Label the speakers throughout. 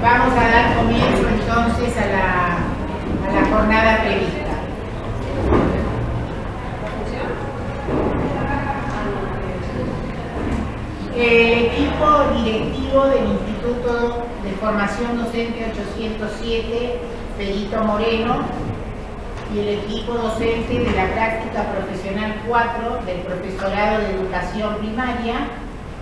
Speaker 1: Vamos a dar comienzo entonces a la jornada prevista. El equipo directivo del Instituto de Formación Docente 807, Perito Moreno, y el equipo docente de la Práctica Profesional 4 del Profesorado de Educación Primaria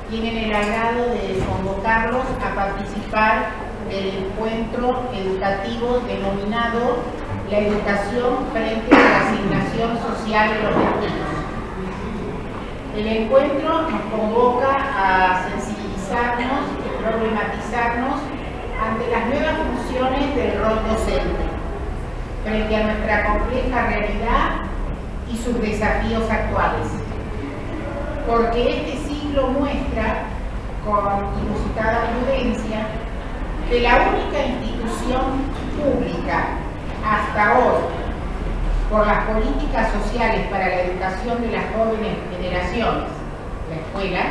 Speaker 1: tienen el agrado de convocarlos a participar del encuentro educativo denominado La educación frente a la asignación social de los destinos. El encuentro nos convoca a sensibilizarnos y problematizarnos ante las nuevas funciones del rol docente, frente a nuestra compleja realidad y sus desafíos actuales. Porque este siglo muestra, con inusitada prudencia, que la única institución pública hasta hoy, por las políticas sociales para la educación de las jóvenes generaciones, la escuela,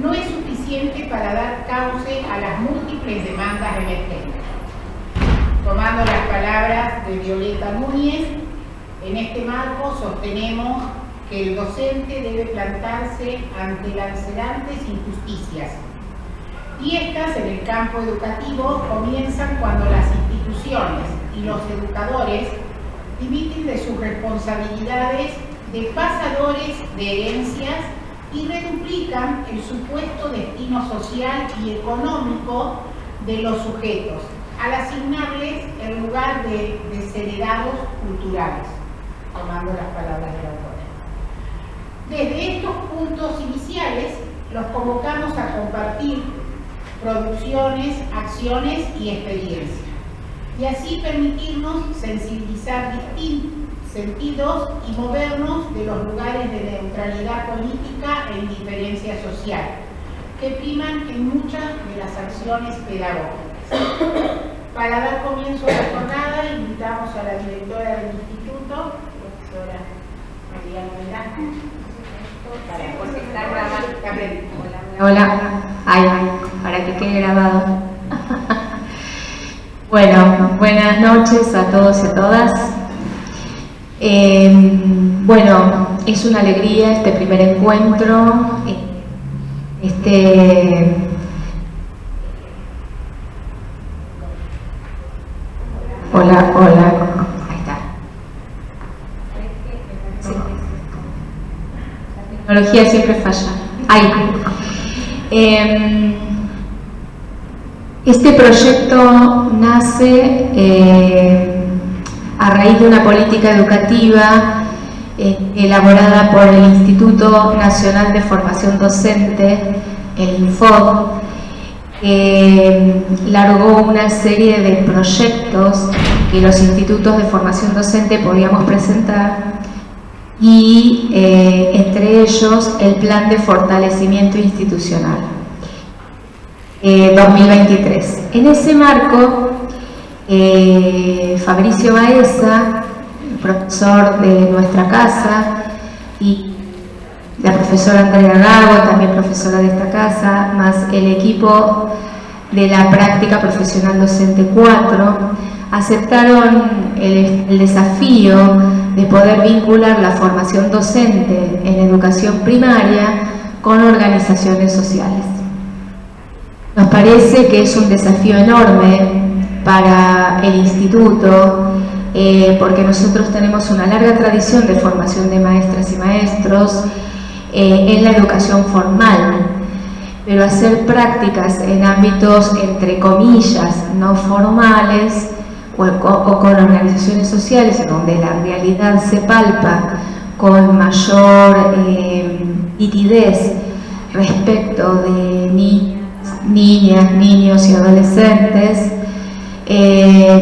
Speaker 1: no es suficiente para dar cauce a las múltiples demandas emergentes. Tomando las palabras de Violeta Núñez, en este marco sostenemos que el docente debe plantarse ante lacerantes injusticias. Y estas en el campo educativo comienzan cuando las instituciones y los educadores dimiten de sus responsabilidades de pasadores de herencias y reduplican el supuesto destino social y económico de los sujetos, al asignarles el lugar de desheredados culturales, tomando las palabras de la autora. Desde estos puntos iniciales, los convocamos a compartir producciones, acciones y experiencias, y así permitirnos sensibilizar distintos sentidos y movernos de los lugares de neutralidad política e indiferencia social, que priman en muchas de las acciones pedagógicas. Para dar comienzo a la jornada, invitamos a la directora del instituto, profesora María Novedad, para presentar.
Speaker 2: Hola, para que quede grabado. Bueno, buenas noches a todos y a todas. Bueno, es una alegría este primer encuentro, Hola, ahí está. Sí. La tecnología siempre falla. Ahí. Este proyecto nace a raíz de una política educativa elaborada por el Instituto Nacional de Formación Docente, el INFOD, que largó una serie de proyectos que los institutos de formación docente podíamos presentar, y entre ellos el Plan de Fortalecimiento Institucional 2023. En ese marco, Fabricio Baeza, profesor de nuestra casa, y la profesora Andrea Gago, también profesora de esta casa, más el equipo de la Práctica Profesional Docente 4, aceptaron el desafío de poder vincular la formación docente en educación primaria con organizaciones sociales. Nos parece que es un desafío enorme para el instituto, porque nosotros tenemos una larga tradición de formación de maestras y maestros en la educación formal, pero hacer prácticas en ámbitos, entre comillas, no formales o con organizaciones sociales, en donde la realidad se palpa con mayor nitidez respecto de niñas, niños y adolescentes,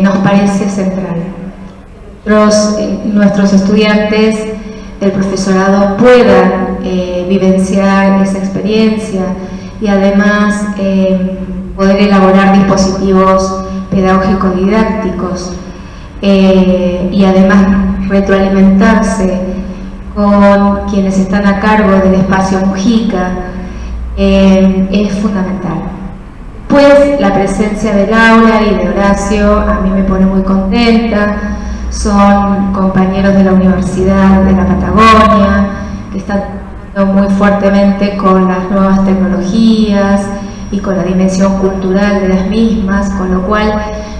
Speaker 2: nos parece central. Nuestros estudiantes del profesorado puedan vivenciar esa experiencia y además poder elaborar dispositivos pedagógicos didácticos y además retroalimentarse con quienes están a cargo del espacio Mujica, es fundamental. Después, la presencia de Laura y de Horacio a mí me pone muy contenta. Son compañeros de la Universidad de la Patagonia, que están trabajando muy fuertemente con las nuevas tecnologías y con la dimensión cultural de las mismas, con lo cual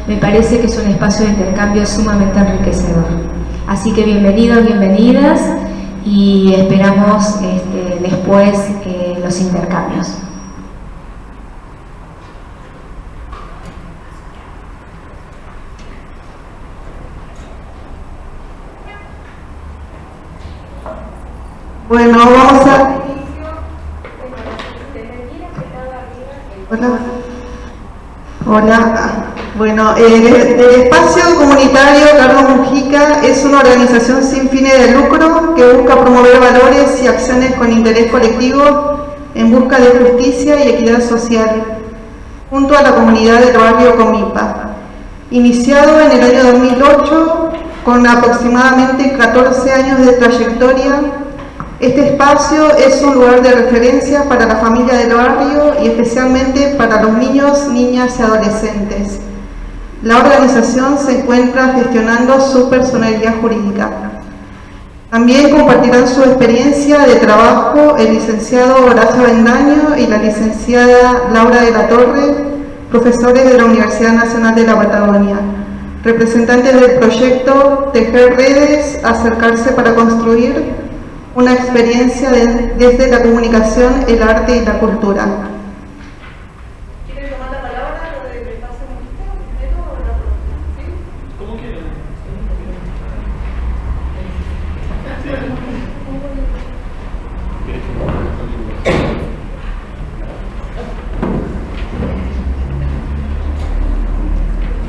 Speaker 2: me parece que es un espacio de intercambio sumamente enriquecedor. Así que bienvenidos, bienvenidas, y esperamos después los intercambios.
Speaker 3: Bueno, vamos a... Hola. Hola. Bueno, el Espacio Comunitario Carlos Mujica es una organización sin fines de lucro que busca promover valores y acciones con interés colectivo en busca de justicia y equidad social, junto a la comunidad del barrio Comipa. Iniciado en el año 2008, con aproximadamente 14 años de trayectoria, este espacio es un lugar de referencia para la familia del barrio y especialmente para los niños, niñas y adolescentes. La organización se encuentra gestionando su personalidad jurídica. También compartirán su experiencia de trabajo el licenciado Horacio Avendaño y la licenciada Laura de la Torre, profesores de la Universidad Nacional de la Patagonia, representantes del proyecto Tejer Redes, Acercarse para Construir, una experiencia desde la comunicación, el arte y la cultura. ¿Quieren tomar la palabra lo del espacio Mujica primero o no? ¿Sí? ¿Cómo quieren?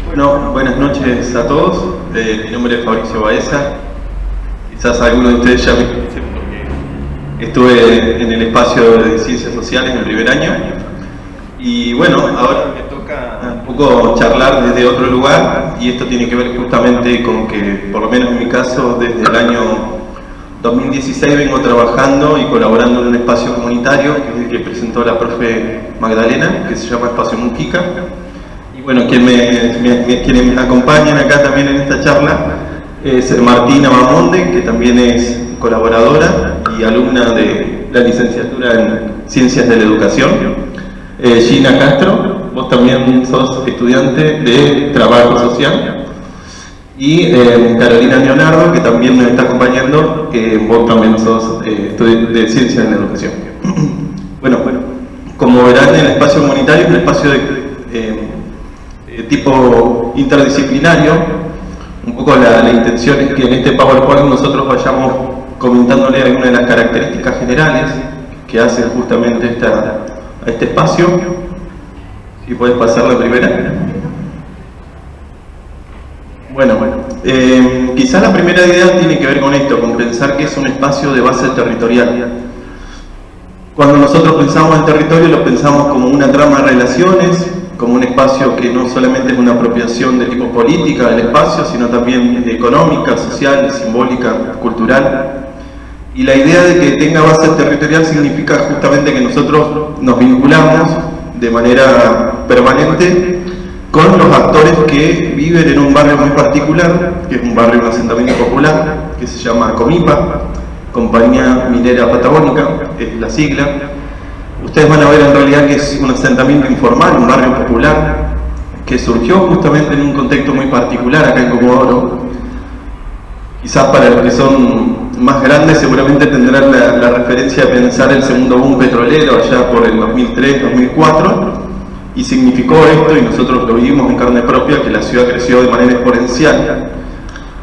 Speaker 4: Bueno, buenas noches a todos. Mi nombre es Fabricio Baeza. Quizás algunos de ustedes ya me conocen porque estuve en el espacio de Ciencias Sociales en el primer año. Y bueno, ahora me toca un poco charlar desde otro lugar, y esto tiene que ver justamente con que, por lo menos en mi caso, desde el año 2016 vengo trabajando y colaborando en un espacio comunitario que es el que presentó la profe Magdalena, que se llama Espacio Mujica. Y bueno, quienes me acompañan acá también en esta charla es Martina Mamonde, que también es colaboradora y alumna de la licenciatura en Ciencias de la Educación. Gina Castro, vos también sos estudiante de Trabajo Social. Y Carolina Leonardo, que también nos está acompañando, que vos también sos estudiante de Ciencias de la Educación. Bueno, como verán, el espacio comunitario es un espacio de tipo interdisciplinario. Un poco la intención es que en este PowerPoint nosotros vayamos comentándole algunas de las características generales que hacen justamente a este espacio. Si puedes pasar la primera. Bueno, quizás la primera idea tiene que ver con esto, con pensar que es un espacio de base territorial. Cuando nosotros pensamos en territorio, lo pensamos como una trama de relaciones, como un espacio que no solamente es una apropiación de tipo política del espacio, sino también económica, social, simbólica, cultural. Y la idea de que tenga base territorial significa justamente que nosotros nos vinculamos de manera permanente con los actores que viven en un barrio muy particular, que es un barrio, un asentamiento popular, que se llama Comipa, Compañía Minera Patagónica, es la sigla. Ustedes van a ver en realidad que es un asentamiento informal, un barrio popular, que surgió justamente en un contexto muy particular acá en Comodoro. Quizás para los que son más grandes seguramente tendrán la referencia de pensar el segundo boom petrolero allá por el 2003-2004, y significó esto, y nosotros lo vivimos en carne propia, que la ciudad creció de manera exponencial.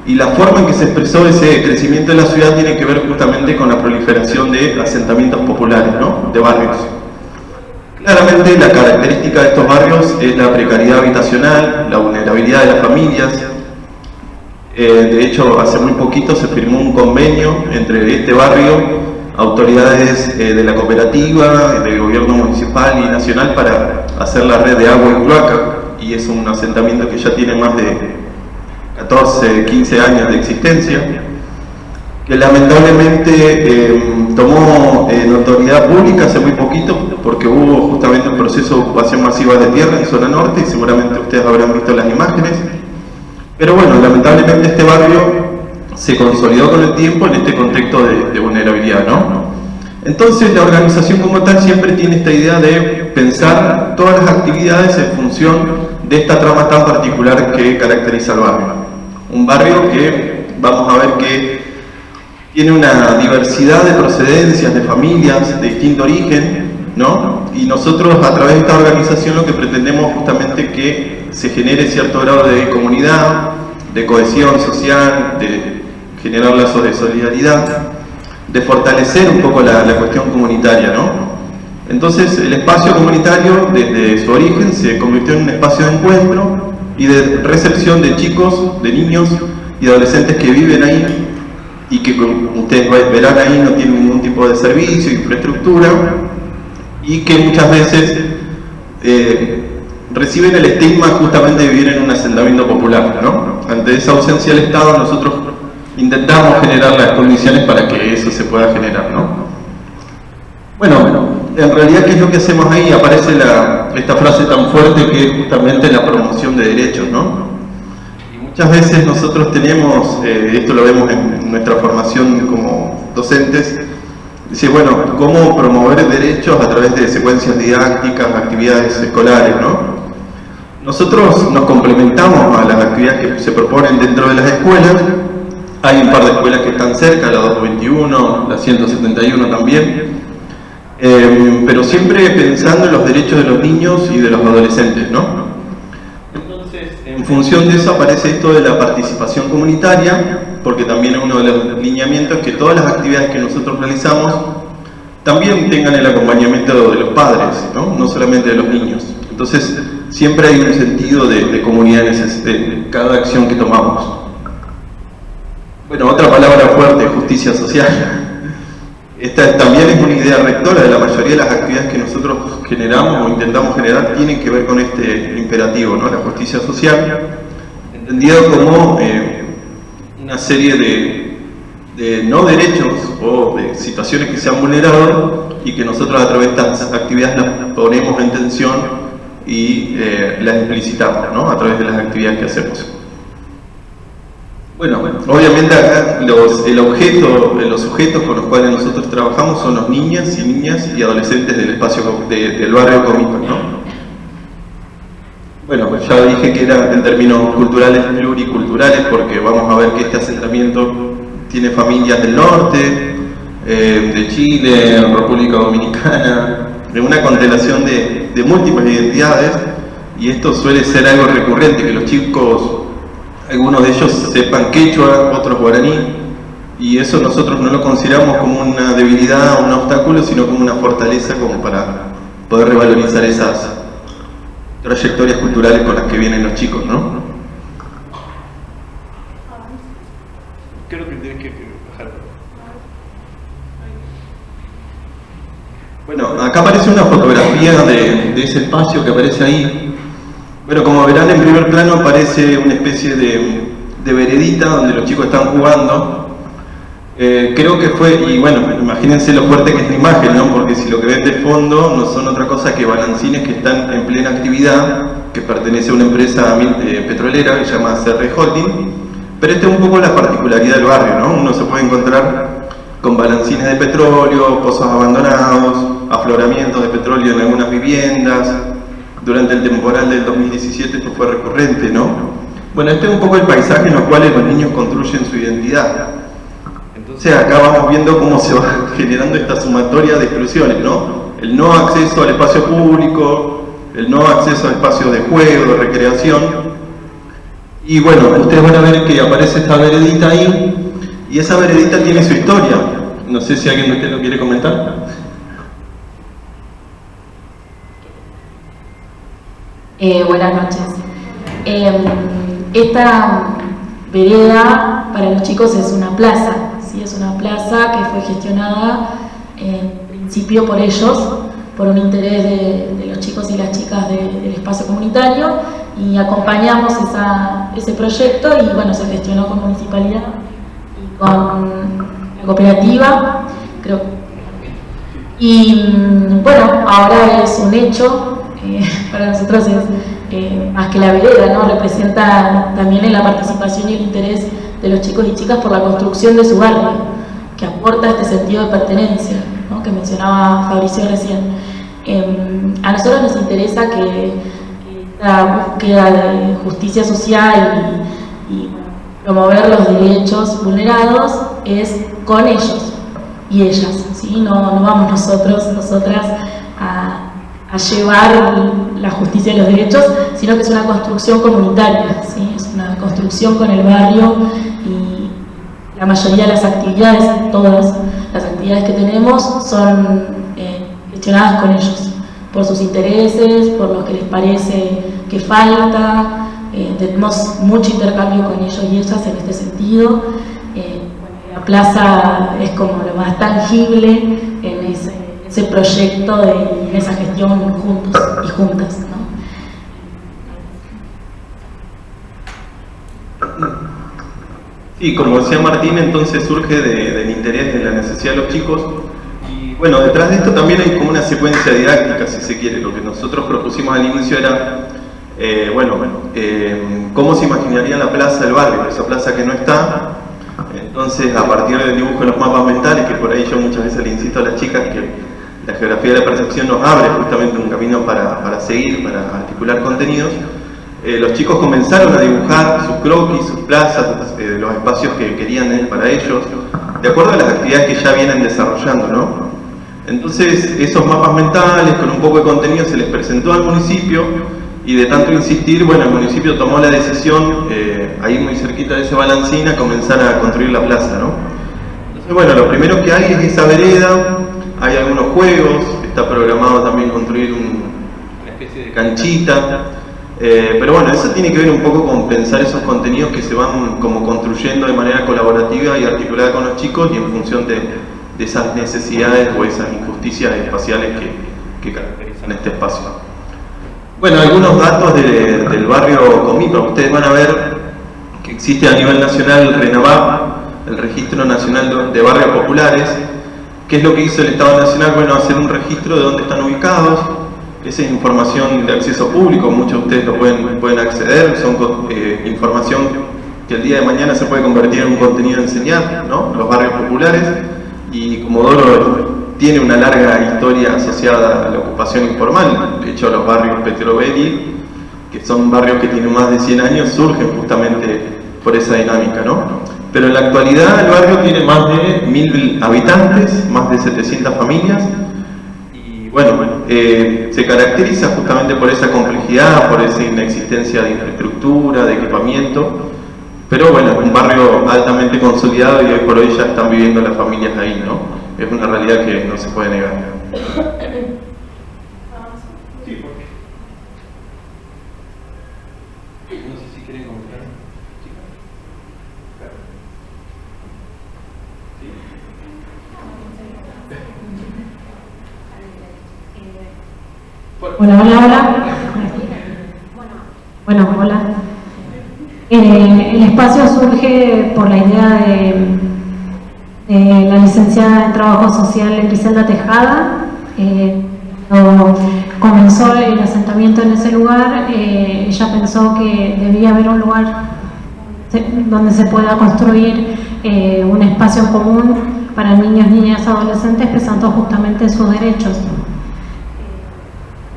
Speaker 4: Y la forma en que se expresó ese crecimiento de la ciudad tiene que ver justamente con la proliferación de asentamientos populares, ¿no? De barrios. Claramente la característica de estos barrios es la precariedad habitacional, la vulnerabilidad de las familias. De hecho, hace muy poquito se firmó un convenio entre este barrio, autoridades de la cooperativa, del gobierno municipal y nacional para hacer la red de agua y cloaca, y es un asentamiento que ya tiene más de 14, 15 años de existencia. que lamentablemente tomó notoriedad pública hace muy poquito, porque hubo justamente un proceso de ocupación masiva de tierra en zona norte, y seguramente ustedes habrán visto las imágenes. Pero bueno, lamentablemente este barrio se consolidó con el tiempo en este contexto de vulnerabilidad, ¿no? Entonces la organización como tal siempre tiene esta idea de pensar todas las actividades en función de esta trama tan particular que caracteriza al barrio. Un barrio que vamos a ver que tiene una diversidad de procedencias, de familias, de distinto origen, ¿no? Y nosotros a través de esta organización lo que pretendemos justamente que se genere cierto grado de comunidad, de cohesión social, de generar lazos de solidaridad, de fortalecer un poco la cuestión comunitaria, ¿no? Entonces el espacio comunitario desde su origen se convirtió en un espacio de encuentro y de recepción de chicos, de niños y adolescentes que viven ahí y que, como ustedes verán ahí, no tienen ningún tipo de servicio, infraestructura, y que muchas veces reciben el estigma justamente de vivir en un asentamiento popular, ¿no? Ante esa ausencia del Estado nosotros intentamos generar las condiciones para que eso se pueda generar, ¿no? Bueno, en realidad, ¿qué es lo que hacemos ahí? Aparece esta frase tan fuerte que es justamente la promoción de derechos, ¿no? Y muchas veces nosotros tenemos, esto lo vemos en nuestra formación como docentes, dice, bueno, ¿cómo promover derechos a través de secuencias didácticas, actividades escolares, ¿no? Nosotros nos complementamos a las actividades que se proponen dentro de las escuelas. Hay un par de escuelas que están cerca, la 221, la 171 también, pero siempre pensando en los derechos de los niños y de los adolescentes, ¿no? Entonces, en función de eso aparece esto de la participación comunitaria, porque también uno de los lineamientos es que todas las actividades que nosotros realizamos también tengan el acompañamiento de los padres, ¿no? No solamente de los niños. Entonces, siempre hay un sentido de comunidad en cada acción que tomamos. Bueno, otra palabra fuerte, justicia social. Esta también es una idea rectora de la mayoría de las actividades que nosotros generamos o intentamos generar, tienen que ver con este imperativo, ¿no? La justicia social, entendido como una serie de no derechos o de situaciones que se han vulnerado y que nosotros a través de estas actividades las ponemos en tensión y las explicitamos, ¿no? A través de las actividades que hacemos. Bueno, obviamente acá los sujetos con los cuales nosotros trabajamos son los niñas y adolescentes del espacio del barrio Comipa, ¿no? Bueno, pues ya dije que era en términos culturales pluriculturales, porque vamos a ver que este asentamiento tiene familias del norte, de Chile, República Dominicana, de una constelación de múltiples identidades, y esto suele ser algo recurrente, que los chicos, algunos de ellos sepan quechua, otros guaraní, y eso nosotros no lo consideramos como una debilidad o un obstáculo, sino como una fortaleza como para poder revalorizar esas trayectorias culturales con las que vienen los chicos, ¿no? Creo que tienes que bajar. Bueno, acá aparece una fotografía de ese espacio que aparece ahí. Bueno, como verán, en primer plano aparece una especie de veredita donde los chicos están jugando. Creo que fue, y bueno, imagínense lo fuerte que es la imagen, ¿no? Porque si lo que ven de fondo no son otra cosa que balancines que están en plena actividad, que pertenece a una empresa petrolera que se llama CR Holding, pero esta es un poco la particularidad del barrio, ¿no? Uno se puede encontrar con balancines de petróleo, pozos abandonados, afloramientos de petróleo en algunas viviendas. Durante el temporal del 2017 esto fue recurrente, ¿no? Bueno, este es un poco el paisaje en los cuales los niños construyen su identidad. Entonces acá vamos viendo cómo se va generando esta sumatoria de exclusiones, ¿no? El no acceso al espacio público, el no acceso a espacios de juego, de recreación. Y bueno, ustedes van a ver que aparece esta veredita ahí, y esa veredita tiene su historia. No sé si alguien de ustedes lo quiere comentar.
Speaker 5: Buenas noches. Esta vereda para los chicos es una plaza, ¿sí? Es una plaza que fue gestionada en principio por ellos, por un interés de los chicos y las chicas del espacio comunitario, y acompañamos ese proyecto, y bueno, se gestionó con municipalidad y con cooperativa, creo. Y bueno, ahora es un hecho, para nosotros es más que la vereda, ¿no? Representa también en la participación y el interés de los chicos y chicas por la construcción de su barrio, que aporta este sentido de pertenencia, ¿no? Que mencionaba Fabricio recién. A nosotros nos interesa que esta búsqueda de justicia social y promover los derechos vulnerados es con ellos y ellas, ¿sí? No vamos nosotras a llevar la justicia y los derechos, sino que es una construcción comunitaria, ¿sí? Es una construcción con el barrio, y la mayoría de las actividades, todas las actividades que tenemos son gestionadas con ellos, por sus intereses, por lo que les parece que falta. Tenemos mucho intercambio con ellos y ellas en este sentido. La plaza es como lo más tangible en ese proyecto en esa gestión juntos y juntas, ¿no?
Speaker 4: Sí, como decía Martín, entonces surge del interés, de la necesidad de los chicos. Y bueno, detrás de esto también hay como una secuencia didáctica, si se quiere. Lo que nosotros propusimos al inicio era, cómo se imaginaría la plaza del barrio, esa plaza que no está. Entonces, a partir del dibujo de los mapas mentales, que por ahí yo muchas veces le insisto a las chicas que la geografía de la percepción nos abre justamente un camino para seguir, para articular contenidos, los chicos comenzaron a dibujar sus croquis, sus plazas, los espacios que querían para ellos, de acuerdo a las actividades que ya vienen desarrollando, ¿no? Entonces, esos mapas mentales con un poco de contenido se les presentó al municipio, y de tanto insistir, bueno, el municipio tomó la decisión, ahí muy cerquita de ese Balancín, a comenzar a construir la plaza, ¿no? Entonces, bueno, lo primero que hay es esa vereda, hay algunos juegos, está programado también construir una especie de canchita, pero bueno, eso tiene que ver un poco con pensar esos contenidos que se van como construyendo de manera colaborativa y articulada con los chicos, y en función de esas necesidades o esas injusticias espaciales que caracterizan este espacio. Bueno, algunos datos del barrio Comipa. Ustedes van a ver que existe a nivel nacional el RENAVAP, el Registro Nacional de Barrios Populares. ¿Qué es lo que hizo el Estado Nacional? Bueno, hacer un registro de dónde están ubicados. Esa es información de acceso público, muchos de ustedes lo pueden acceder, son información que el día de mañana se puede convertir en un contenido a enseñar, ¿no? Los barrios populares, y Comodoro tiene una larga historia asociada a la ocupación informal. De hecho, los barrios Petrobelli, que son barrios que tienen más de 100 años, surgen justamente por esa dinámica, ¿no? Pero en la actualidad el barrio tiene más de 1000 habitantes, más de 700 familias, y bueno, se caracteriza justamente por esa complejidad, por esa inexistencia de infraestructura, de equipamiento, pero bueno, es un barrio altamente consolidado y hoy por hoy ya están viviendo las familias ahí, ¿no? Es una realidad que no se puede negar. Sí, ¿por qué? No sé si quieren comentar.
Speaker 6: Hola. Bueno, hola. El espacio surge por la idea de la licenciada en Trabajo Social Griselda Tejada. Cuando comenzó el asentamiento en ese lugar, ella pensó que debía haber un lugar donde se pueda construir un espacio común para niños, niñas, adolescentes, pensando justamente sus derechos.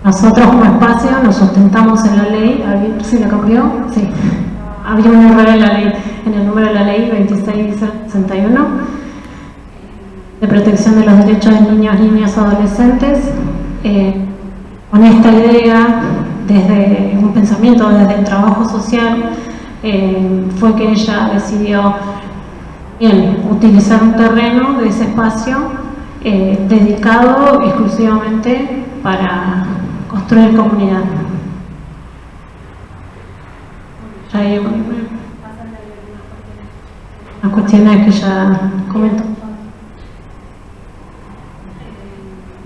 Speaker 6: Nosotros como espacio nos sustentamos en la ley, a ver si la cambió, sí, había un error en la ley, en el número de la ley 2661, de protección de los derechos de niños, niñas, adolescentes. Con esta idea, desde un pensamiento, desde el trabajo social, fue que ella decidió utilizar un terreno de ese espacio dedicado exclusivamente para construir comunidad. Ya hay unas cuestiones que ya comento.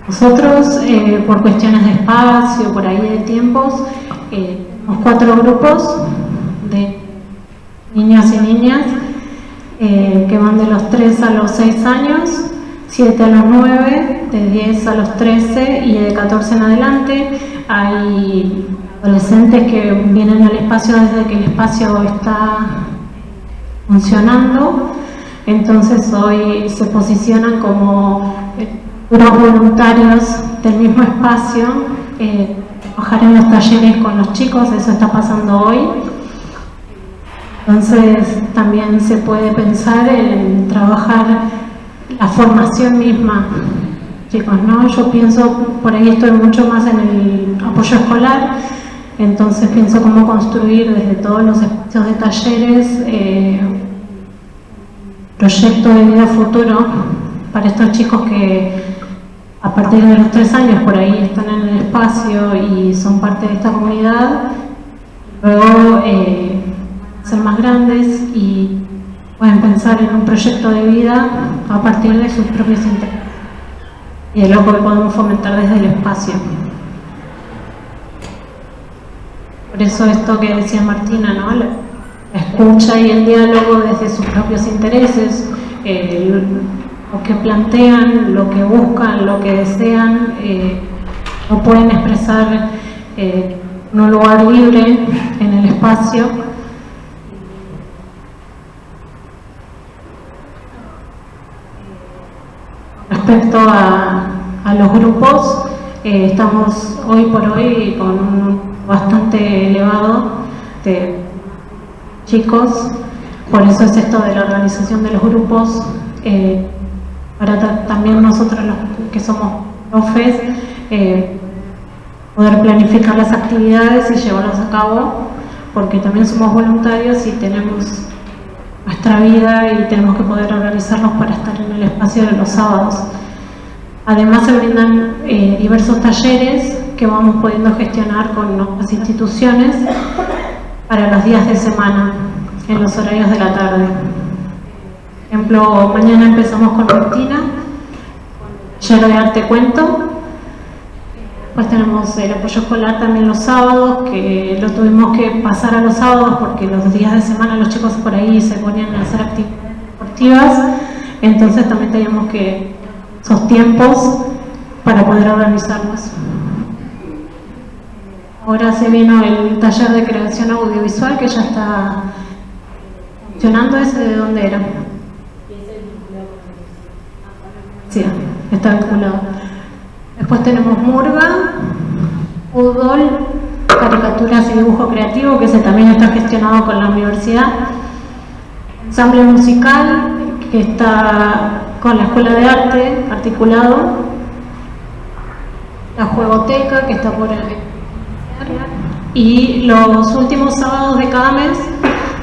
Speaker 6: Nosotros, por cuestiones de espacio, por ahí de tiempos, tenemos 4 grupos de niños y niñas. que van de los 3 a los 6 años, 7 a los 9, de 10 a los 13 y de 14 en adelante. Hay adolescentes que vienen al espacio desde que el espacio está funcionando, entonces hoy se posicionan como unos voluntarios del mismo espacio, trabajar en los talleres con los chicos, eso está pasando hoy. Entonces también se puede pensar en trabajar la formación misma, chicos, ¿no? Yo pienso, por ahí estoy mucho más en el apoyo escolar, entonces pienso cómo construir desde todos los espacios de talleres proyectos de vida futuro para estos chicos que a partir de los 3 años por ahí están en el espacio y son parte de esta comunidad, luego ser más grandes y pueden pensar en un proyecto de vida a partir de sus propios intereses y es lo que podemos fomentar desde el espacio. Por eso esto que decía Martina, ¿no? La escucha y el diálogo desde sus propios intereses, lo que plantean, lo que buscan, lo que desean, lo pueden expresar en un lugar libre en el espacio. Respecto a los grupos, estamos hoy por hoy con un bastante elevado de chicos, por eso es esto de la organización de los grupos, para también nosotros los que somos profes, poder planificar las actividades y llevarlas a cabo, porque también somos voluntarios y tenemos nuestra vida y tenemos que poder organizarnos para estar en el espacio de los sábados. Además se brindan diversos talleres que vamos pudiendo gestionar con nuestras instituciones para los días de semana, en los horarios de la tarde. Por ejemplo, mañana empezamos con rutina, taller de arte cuento. Después tenemos el apoyo escolar también los sábados, que lo tuvimos que pasar a los sábados porque los días de semana los chicos por ahí se ponían a hacer actividades deportivas, entonces también teníamos que esos tiempos para poder organizarnos. Ahora se vino el taller de creación audiovisual que ya está funcionando. ¿Ese de dónde era? Sí, está vinculado. Después tenemos murga, fútbol, caricaturas y dibujo creativo, que ese también está gestionado con la universidad. Ensamble musical, que está con la Escuela de Arte, articulado. La juegoteca, que está por el... Y los últimos sábados de cada mes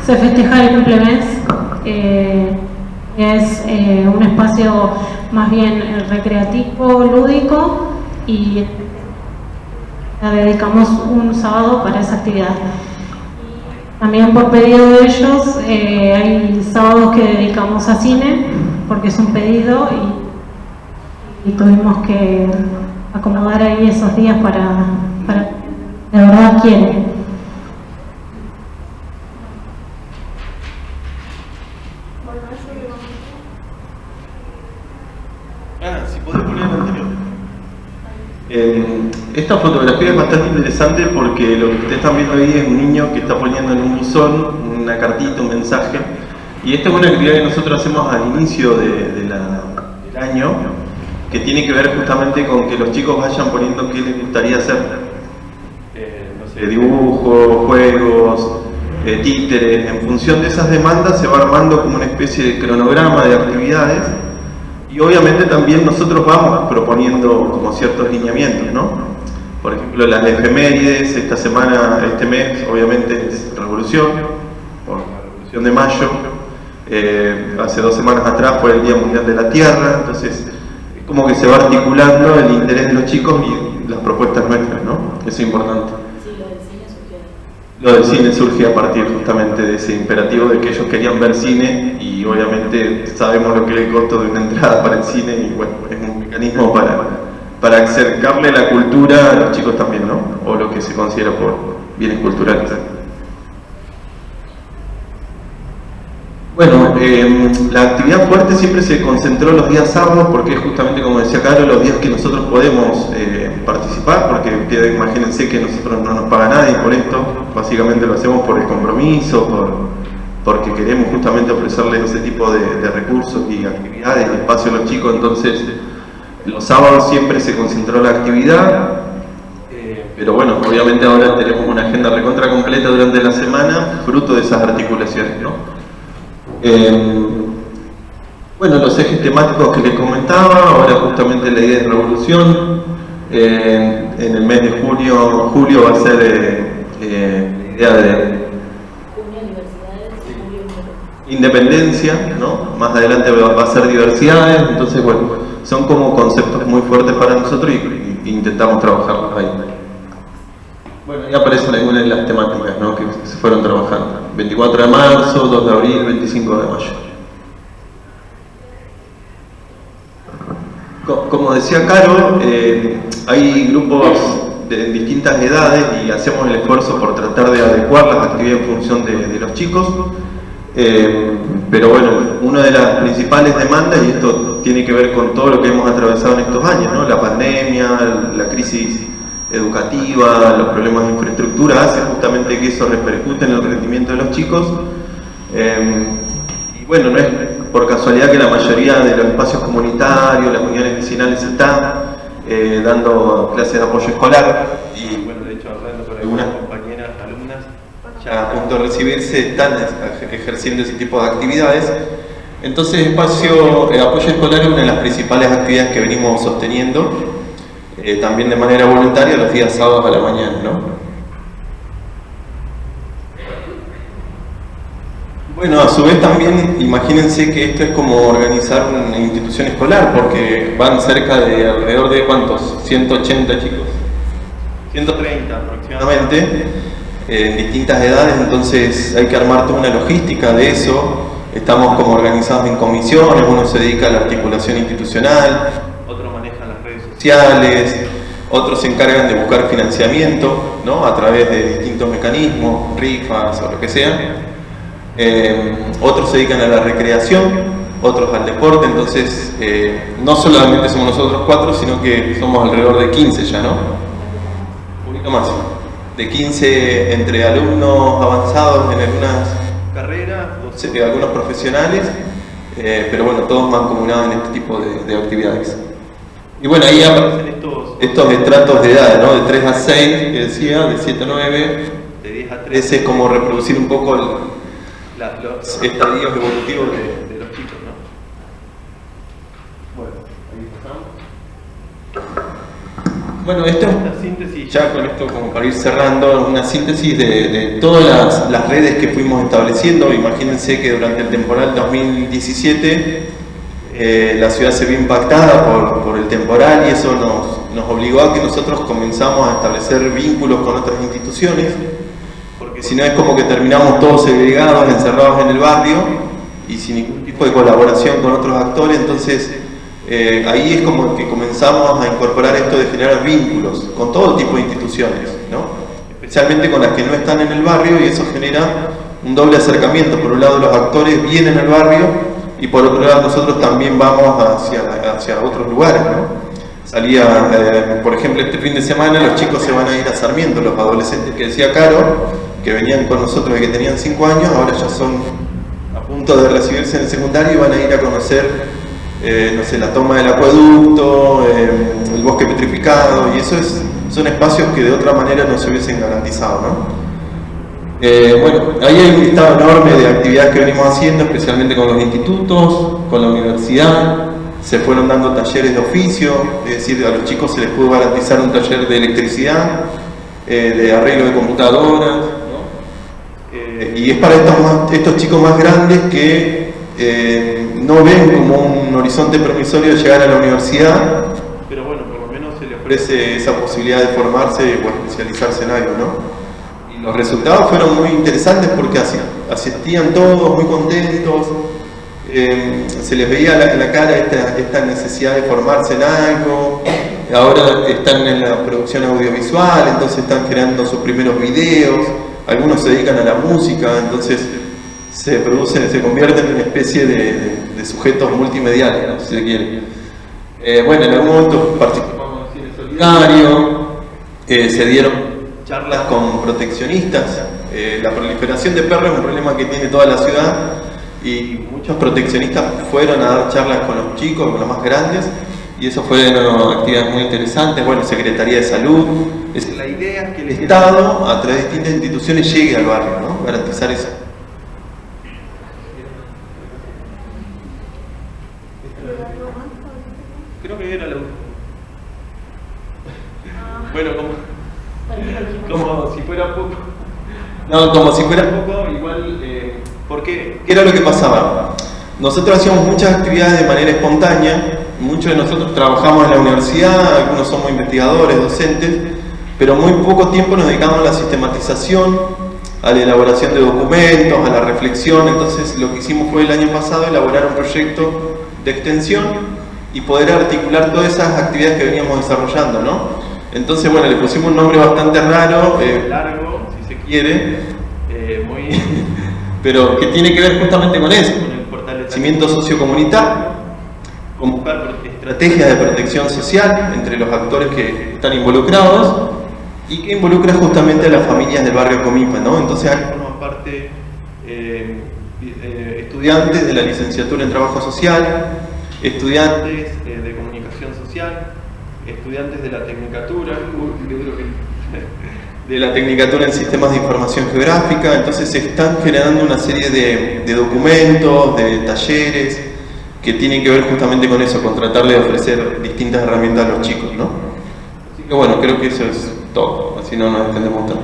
Speaker 6: se festeja el cumplemes. Es un espacio más bien recreativo, lúdico, y la dedicamos un sábado para esa actividad. También por pedido de ellos hay sábados que dedicamos a cine, porque es un pedido y tuvimos que acomodar ahí esos días para de verdad quieren.
Speaker 4: Si podés poner el anterior. Esta fotografía es bastante interesante porque lo que ustedes están viendo ahí es un niño que está poniendo en un buzón una cartita, un mensaje. Y esta es una actividad que nosotros hacemos al inicio del año, que tiene que ver justamente con que los chicos vayan poniendo qué les gustaría hacer. No sé, dibujos, juegos, títeres. En función de esas demandas se va armando como una especie de cronograma de actividades. Y obviamente también nosotros vamos proponiendo como ciertos lineamientos, ¿no? Por ejemplo, las efemérides, esta semana, este mes, obviamente es Revolución, por la Revolución de Mayo. Hace 2 semanas atrás fue el Día Mundial de la Tierra, entonces es como que se va articulando el interés de los chicos y las propuestas nuestras, ¿no? Eso es importante.
Speaker 5: Sí, lo del cine surgió.
Speaker 4: Lo del cine surge a partir justamente de ese imperativo de que ellos querían ver cine y obviamente sabemos lo que es el costo de una entrada para el cine y bueno, es un mecanismo para acercarle la cultura a los chicos también, ¿no? O lo que se considera por bienes culturales. Bueno, la actividad fuerte siempre se concentró los días sábados porque es justamente, como decía Caro, los días que nosotros podemos participar, porque imagínense que nosotros no nos paga nadie por esto, básicamente lo hacemos por el compromiso, porque queremos justamente ofrecerles ese tipo de recursos y actividades y espacio a los chicos. Entonces los sábados siempre se concentró la actividad, pero bueno, obviamente ahora tenemos una agenda recontra completa durante la semana, fruto de esas articulaciones, ¿no? Bueno, los ejes temáticos que les comentaba, ahora justamente la idea de revolución, en el mes de julio va a ser la idea de independencia, ¿no? Más adelante va a ser diversidades, entonces bueno, son como conceptos muy fuertes para nosotros y intentamos trabajarlos ahí. Bueno, ahí aparecen algunas de las temáticas, ¿no?, que se fueron trabajando. 24 de marzo, 2 de abril, 25 de mayo. Como decía Caro, hay grupos de distintas edades y hacemos el esfuerzo por tratar de adecuar las actividades en función de los chicos. Pero bueno, una de las principales demandas, y esto tiene que ver con todo lo que hemos atravesado en estos años, ¿no?, la pandemia, la crisis educativa, los problemas de infraestructura, hace justamente que eso repercute en el rendimiento de los chicos. Y bueno, no es por casualidad que la mayoría de los espacios comunitarios, las unidades vecinales están dando clases de apoyo escolar, y bueno, de hecho hablando con algunas compañeras, alumnas ya a punto de recibirse, están ejerciendo ese tipo de actividades. Entonces apoyo escolar es una de las principales actividades que venimos sosteniendo, también de manera voluntaria los días sábados a la mañana, ¿no? Bueno, a su vez también imagínense que esto es como organizar una institución escolar, porque van cerca de alrededor de ¿cuántos? 180 chicos, 130 aproximadamente, en distintas edades, entonces hay que armar toda una logística de eso. Estamos como organizados en comisiones, uno se dedica a la articulación institucional, otro maneja las redes sociales, otros se encargan de buscar financiamiento, ¿no?, a través de distintos mecanismos, rifas o lo que sea. Otros se dedican a la recreación, otros al deporte. Entonces no solamente somos nosotros 4, sino que somos alrededor de 15 ya, ¿no? Un poquito más, de 15 entre alumnos avanzados en algunas carreras, algunos profesionales, pero bueno, todos mancomunados en este tipo de actividades. Y bueno, ahí aparecen estos estratos de edad, ¿no?, de 3 a 6, que decía, de 7 a 9, de 10 a 13, es como reproducir un poco los estadios evolutivos de los chicos, ¿no? Bueno, ahí estamos. Bueno, esto es una síntesis, ya con esto como para ir cerrando, una síntesis de todas las redes que fuimos estableciendo. Imagínense que durante el temporal 2017 la ciudad se vio impactada por el temporal, y eso nos obligó a que nosotros comenzamos a establecer vínculos con otras instituciones, porque si no es como que terminamos todos segregados, encerrados en el barrio y sin ningún tipo de colaboración con otros actores. Entonces ahí es como que comenzamos a incorporar esto de generar vínculos con todo tipo de instituciones, ¿no?, especialmente con las que no están en el barrio, y eso genera un doble acercamiento. Por un lado, los actores vienen al barrio, y por otro lado nosotros también vamos hacia otros lugares, ¿no? Por ejemplo, este fin de semana los chicos se van a ir a Sarmiento, los adolescentes que decía Caro, que venían con nosotros y que tenían 5 años, ahora ya son a punto de recibirse en el secundario y van a ir a conocer, no sé, la toma del acueducto, el bosque petrificado, y eso son espacios que de otra manera no se hubiesen garantizado, ¿no? Bueno, ahí hay un listado enorme de actividades que venimos haciendo, especialmente con los institutos, con la universidad. Se fueron dando talleres de oficio, es decir, a los chicos se les pudo garantizar un taller de electricidad, de arreglo de computadoras, ¿no? Y es para estos chicos más grandes que no ven como un horizonte promisorio de llegar a la universidad, pero bueno, por lo menos se les ofrece esa posibilidad de formarse o especializarse en algo, ¿no? Los resultados fueron muy interesantes porque asistían todos muy contentos, se les veía en la cara esta necesidad de formarse en algo. Ahora están en la producción audiovisual, entonces están creando sus primeros videos, algunos se dedican a la música, entonces se convierten en una especie de sujetos multimediales, ¿no? Si se quiere. Bueno, en algún momento participamos en Cine Solidario, se dieron charlas con proteccionistas. La proliferación de perros es un problema que tiene toda la ciudad y muchos proteccionistas fueron a dar charlas con los chicos, con los más grandes, y eso fueron actividades muy interesantes. Bueno, Secretaría de Salud. La idea es que el Estado, a través de distintas instituciones, llegue al barrio, ¿no? Garantizar eso. Creo que era la última. Bueno, como si fuera poco. No, como si fuera poco, igual, porque ¿qué era lo que pasaba? Nosotros hacíamos muchas actividades de manera espontánea, muchos de nosotros trabajamos en la universidad, algunos somos investigadores, docentes, pero muy poco tiempo nos dedicamos a la sistematización, a la elaboración de documentos, a la reflexión. Entonces lo que hicimos fue el año pasado elaborar un proyecto de extensión y poder articular todas esas actividades que veníamos desarrollando, ¿no? Entonces, bueno, le pusimos un nombre bastante raro, largo, si se quiere, pero que tiene que ver justamente con eso, con el fortalecimiento sociocomunitario, con buscar estrategias de protección social entre los actores que están involucrados y que involucra justamente a las familias del barrio Comipa, ¿no? Entonces, ahí forman parte estudiantes de la licenciatura en Trabajo Social, estudiantes de Comunicación Social, estudiantes de la Tecnicatura, en Sistemas de Información Geográfica. Entonces se están generando una serie de documentos, de talleres, que tienen que ver justamente con eso, con tratar de ofrecer distintas herramientas a los chicos, ¿no? Así que bueno, creo que eso es todo, así no nos extendemos tanto.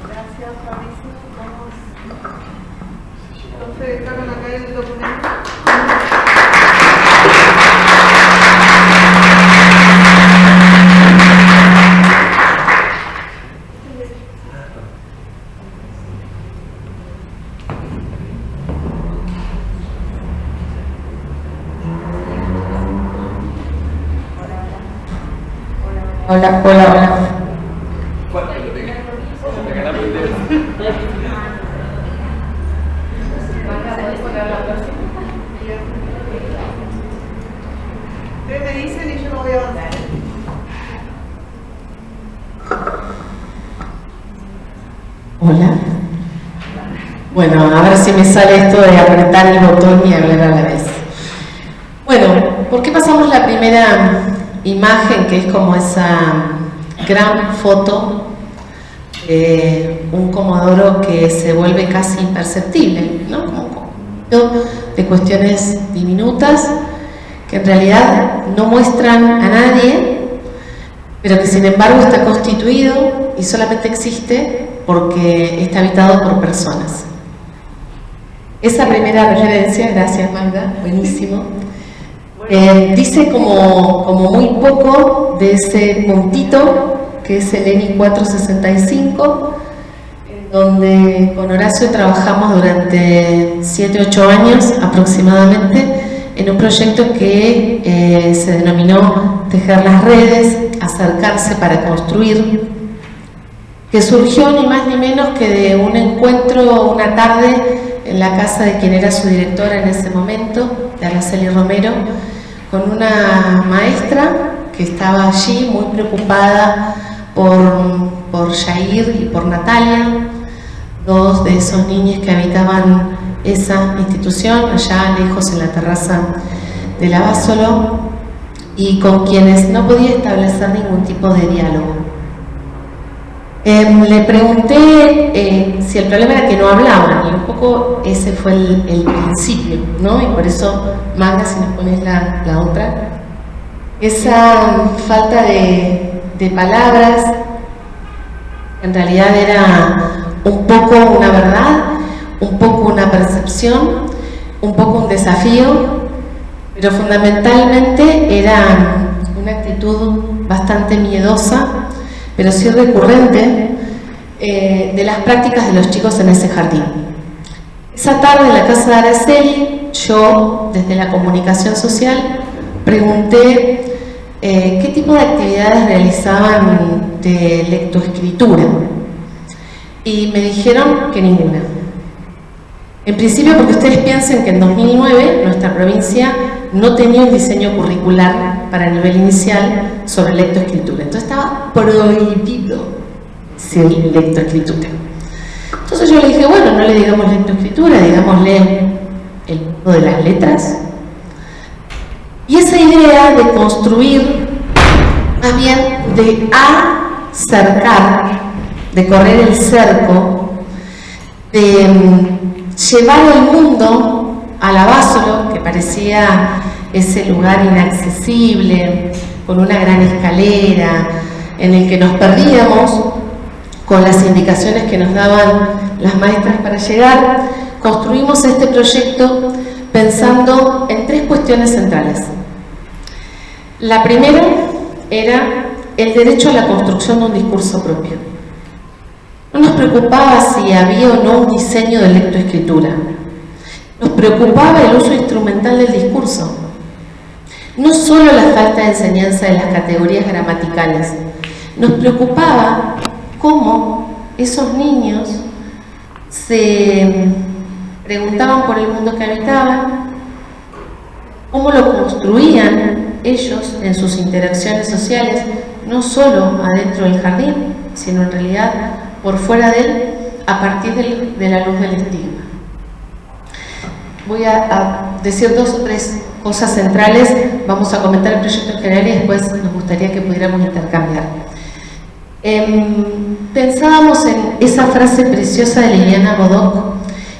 Speaker 3: Gracias, Fabricio. Entonces, dejaron acá el documento.
Speaker 7: Hola, hola, hola.
Speaker 3: Ustedes me dicen y yo no voy a avanzar.
Speaker 7: Hola. Bueno, a ver si me sale esto de apretar el botón y hablar a la vez. Bueno, ¿por qué pasamos la primera imagen, que es como esa gran foto de un Comodoro que se vuelve casi imperceptible, ¿no? Como de cuestiones diminutas que en realidad no muestran a nadie, pero que sin embargo está constituido y solamente existe porque está habitado por personas. Esa primera referencia, gracias Magda, buenísimo. Dice como muy poco de ese puntito que es el ENI 465, donde con Horacio trabajamos durante 7-8 años aproximadamente en un proyecto que se denominó Tejer las Redes, acercarse para construir, que surgió ni más ni menos que de un encuentro una tarde en la casa de quien era su directora en ese momento, de Araceli Romero, con una maestra que estaba allí muy preocupada por Jair y por Natalia, dos de esos niños que habitaban esa institución allá lejos en la terraza del Abásolo, y con quienes no podía establecer ningún tipo de diálogo. Le pregunté si el problema era que no hablaban, y un poco ese fue el principio, ¿no? Y por eso, Magda, si nos pones la otra, esa falta de palabras, en realidad era un poco una verdad, un poco una percepción, un poco un desafío, pero fundamentalmente era una actitud bastante miedosa, pero sí recurrente, de las prácticas de los chicos en ese jardín. Esa tarde en la casa de Araceli, yo, desde la comunicación social, pregunté qué tipo de actividades realizaban de lectoescritura, y me dijeron que ninguna. En principio porque ustedes piensen que en 2009 nuestra provincia no tenía un diseño curricular para nivel inicial sobre lectoescritura. Entonces estaba prohibido decir lectoescritura. Entonces yo le dije, bueno, no le digamos lectoescritura, digámosle el mundo de las letras. Y esa idea de construir, más bien de acercar, de correr el cerco, de llevar el mundo al Abasolo, que parecía ese lugar inaccesible, con una gran escalera, en el que nos perdíamos con las indicaciones que nos daban las maestras para llegar, construimos este proyecto pensando en 3 cuestiones centrales. La primera era el derecho a la construcción de un discurso propio. No nos preocupaba si había o no un diseño de lectoescritura. Nos preocupaba el uso instrumental del discurso. No solo la falta de enseñanza de las categorías gramaticales. Nos preocupaba cómo esos niños se preguntaban por el mundo que habitaban, cómo lo construían ellos en sus interacciones sociales, no solo adentro del jardín, sino en realidad por fuera de él, a partir de la luz del estigma. Voy a decir 2 o 3 cosas centrales, vamos a comentar el proyecto en general y después nos gustaría que pudiéramos intercambiar. Pensábamos en esa frase preciosa de Liliana Bodoc,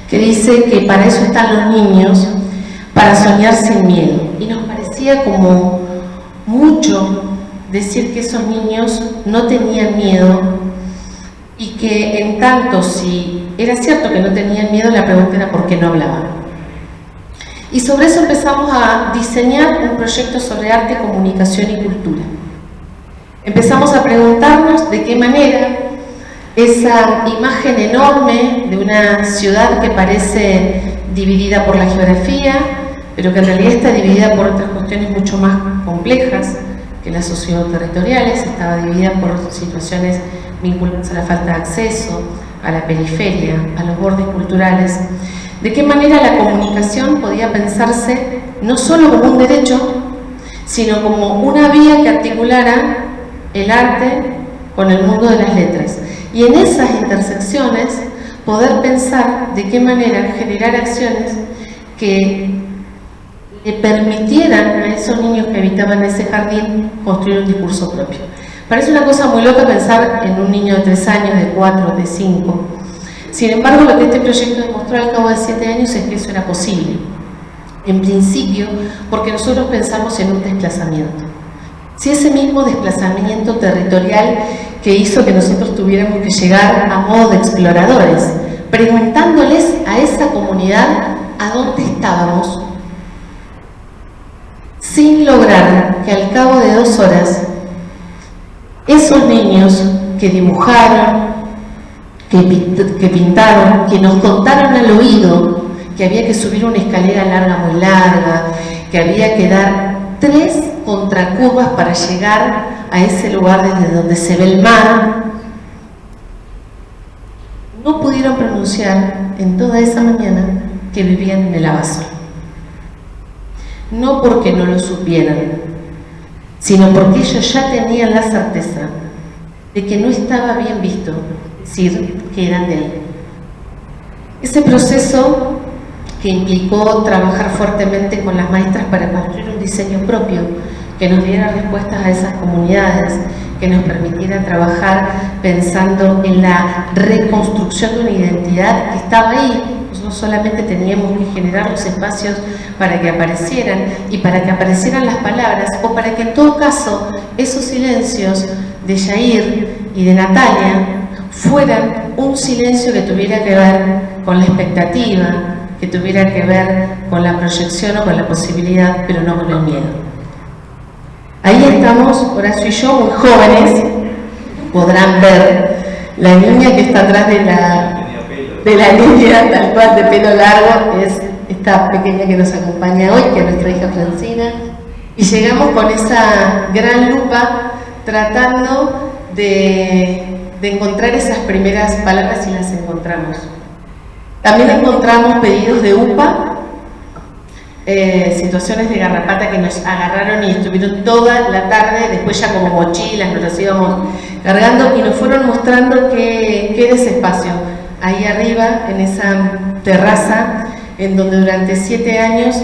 Speaker 7: que dice que para eso están los niños, para soñar sin miedo. Y nos parecía como mucho decir que esos niños no tenían miedo y que en tanto si era cierto que no tenían miedo, la pregunta era ¿por qué no hablaban? Y sobre eso empezamos a diseñar un proyecto sobre arte, comunicación y cultura. Empezamos a preguntarnos de qué manera esa imagen enorme de una ciudad que parece dividida por la geografía, pero que en realidad está dividida por otras cuestiones mucho más complejas que las socioterritoriales, estaba dividida por situaciones vinculadas a la falta de acceso, a la periferia, a los bordes culturales. De qué manera la comunicación podía pensarse no solo como un derecho, sino como una vía que articulara el arte con el mundo de las letras. Y en esas intersecciones poder pensar de qué manera generar acciones que le permitieran a esos niños que habitaban ese jardín construir un discurso propio. Parece una cosa muy loca pensar en un niño de 3 años, de 4, de 5. Sin embargo, lo que este proyecto demostró al cabo de 7 años es que eso era posible. En principio, porque nosotros pensamos en un desplazamiento. Si ese mismo desplazamiento territorial que hizo que nosotros tuviéramos que llegar a modo de exploradores, preguntándoles a esa comunidad a dónde estábamos, sin lograr que al cabo de 2 horas esos niños que dibujaron, que pintaron, que nos contaron al oído que había que subir una escalera larga, muy larga, que había que dar 3 contracurvas para llegar a ese lugar desde donde se ve el mar, no pudieron pronunciar en toda esa mañana que vivían en el Abasolo. No porque no lo supieran, sino porque ellos ya tenían la certeza de que no estaba bien visto decir que eran de ahí. Ese proceso que implicó trabajar fuertemente con las maestras para construir un diseño propio que nos diera respuestas a esas comunidades, que nos permitiera trabajar pensando en la reconstrucción de una identidad que estaba ahí. No solamente teníamos que generar los espacios para que aparecieran y para que aparecieran las palabras, o para que en todo caso esos silencios de Yair y de Natalia fueran un silencio que tuviera que ver con la expectativa, que tuviera que ver con la proyección o con la posibilidad, pero no con el miedo. Ahí estamos, Horacio y yo, muy jóvenes, podrán ver la niña que está atrás de la niña, tal cual, de pelo largo, es esta pequeña que nos acompaña hoy, que es nuestra hija Francina, y llegamos con esa gran lupa tratando de encontrar esas primeras palabras y las encontramos. También encontramos pedidos de UPA, situaciones de garrapata que nos agarraron y estuvieron toda la tarde, después ya como mochilas nos las íbamos cargando y nos fueron mostrando qué era ese espacio. Ahí arriba, en esa terraza, en donde durante 7 años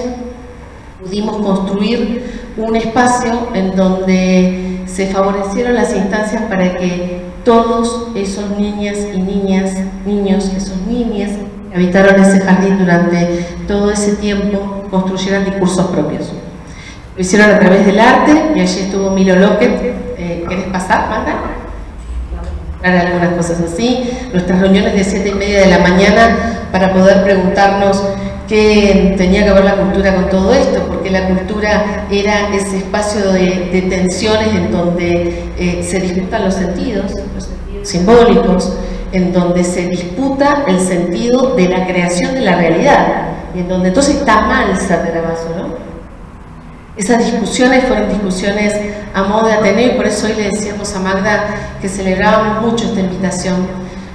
Speaker 7: pudimos construir un espacio en donde se favorecieron las instancias para que todos esos niños, esos niñas que habitaron ese jardín durante todo ese tiempo construyeran discursos propios. Lo hicieron a través del arte y allí estuvo Milo Lockett. ¿Querés pasar, Magda? Para algunas cosas así, nuestras reuniones de 7:30 de la mañana para poder preguntarnos qué tenía que ver la cultura con todo esto, porque la cultura era ese espacio de tensiones en donde se disputan los sentidos simbólicos, en donde se disputa el sentido de la creación de la realidad, y en donde entonces está mal Satarabaso, ¿no? Esas discusiones fueron discusiones a modo de Ateneo y por eso hoy le decíamos a Magda que celebrábamos mucho esta invitación,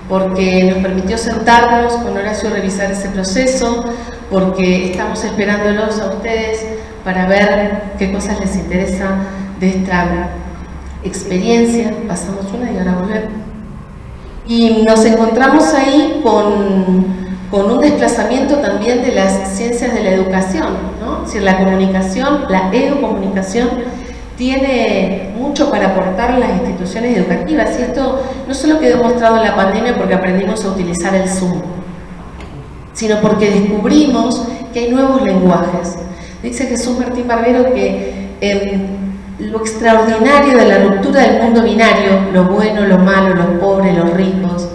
Speaker 7: porque nos permitió sentarnos con Horacio a revisar ese proceso, porque estamos esperándolos a ustedes para ver qué cosas les interesa de esta experiencia. Pasamos una y ahora volvemos. Y nos encontramos ahí con un desplazamiento también de las ciencias de la educación, ¿no? Es decir, la comunicación, la educomunicación, tiene mucho para aportar a las instituciones educativas, y esto no solo quedó mostrado en la pandemia porque aprendimos a utilizar el Zoom, sino porque descubrimos que hay nuevos lenguajes. Dice Jesús Martín Barbero que lo extraordinario de la ruptura del mundo binario, lo bueno, lo malo, los pobres, los ricos,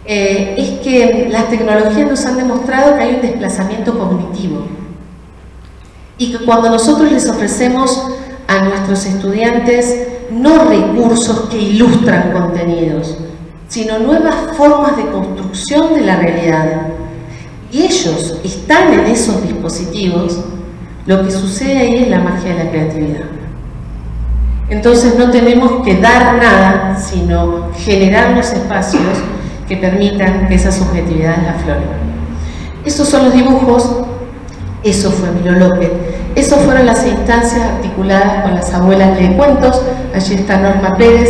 Speaker 7: es que las tecnologías nos han demostrado que hay un desplazamiento cognitivo y que cuando nosotros les ofrecemos a nuestros estudiantes no recursos que ilustran contenidos, sino nuevas formas de construcción de la realidad, y ellos están en esos dispositivos, lo que sucede ahí es la magia de la creatividad. Entonces no tenemos que dar nada, sino generar los espacios que permitan que esas subjetividades afloren. Esos son los dibujos, eso fue Milo Lockett, esas fueron las instancias articuladas con las abuelas de cuentos. Allí está Norma Pérez,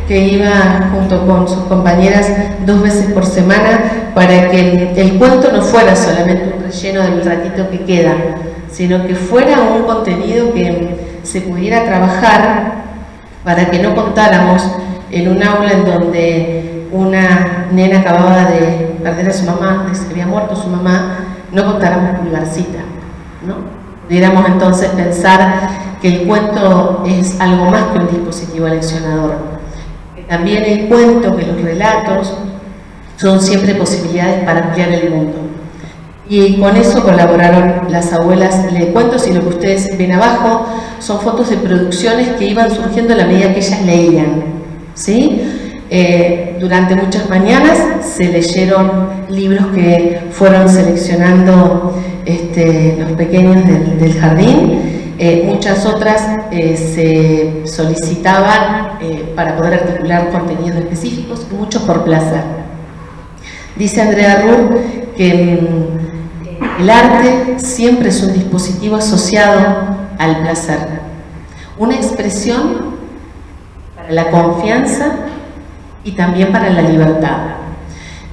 Speaker 7: que iba junto con sus compañeras 2 veces por semana para que el cuento no fuera solamente un relleno del ratito que queda, sino que fuera un contenido que se pudiera trabajar para que no contáramos en un aula en donde una nena acababa de perder a su mamá, se había muerto su mamá, no contáramos Pulgarcita, ¿no? Pudiéramos entonces pensar que el cuento es algo más que un dispositivo leccionador, que también el cuento, que los relatos son siempre posibilidades para ampliar el mundo. Y con eso colaboraron las abuelas de cuentos, y lo que ustedes ven abajo son fotos de producciones que iban surgiendo a la medida que ellas leían, ¿sí? Durante muchas mañanas se leyeron libros que fueron seleccionando los pequeños del jardín, muchas otras se solicitaban para poder articular contenidos específicos, y muchos por placer. Dice Andrea Ruhr que el arte siempre es un dispositivo asociado al placer, una expresión para la confianza y también para la libertad.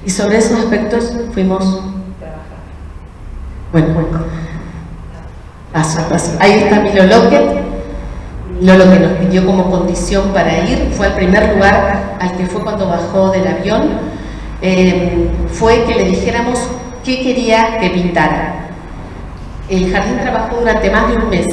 Speaker 7: Y sobre esos aspectos fuimos trabajando. Bueno, paso a paso. Ahí está Milo Lockett. Lo que nos pidió como condición para ir fue al primer lugar al que fue cuando bajó del avión, fue que le dijéramos qué quería que pintara. El jardín trabajó durante más de un mes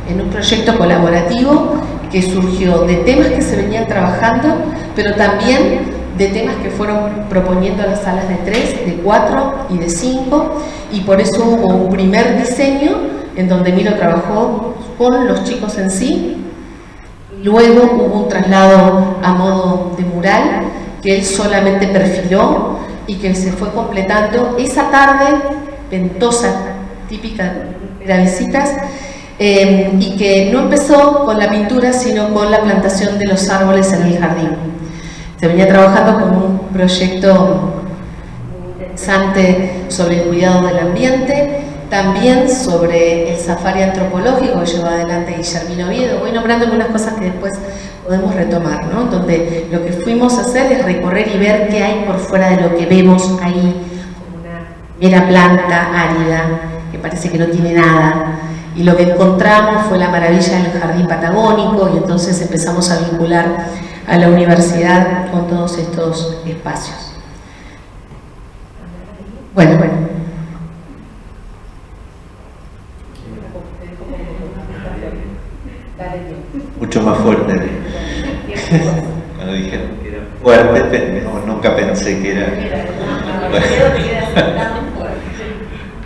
Speaker 7: en un proyecto colaborativo que surgió de temas que se venían trabajando, pero también de temas que fueron proponiendo las salas de 3, de 4 y de 5, y por eso hubo un primer diseño en donde Milo trabajó con los chicos en sí. Luego hubo un traslado a modo de mural que él solamente perfiló y que se fue completando esa tarde ventosa, típica de las visitas, y que no empezó con la pintura, sino con la plantación de los árboles en el jardín. Se venía trabajando con un proyecto interesante sobre el cuidado del ambiente, también sobre el safari antropológico que llevó adelante Guillermino Oviedo. Voy nombrando algunas cosas que después podemos retomar, ¿no? Donde lo que fuimos a hacer es recorrer y ver qué hay por fuera de lo que vemos ahí, como una mera planta árida que parece que no tiene nada. Y lo que encontramos fue la maravilla del jardín patagónico, y entonces empezamos a vincular a la universidad con todos estos espacios. Bueno.
Speaker 8: Mucho más fuerte. Cuando dijeron que era fuerte, nunca pensé que era.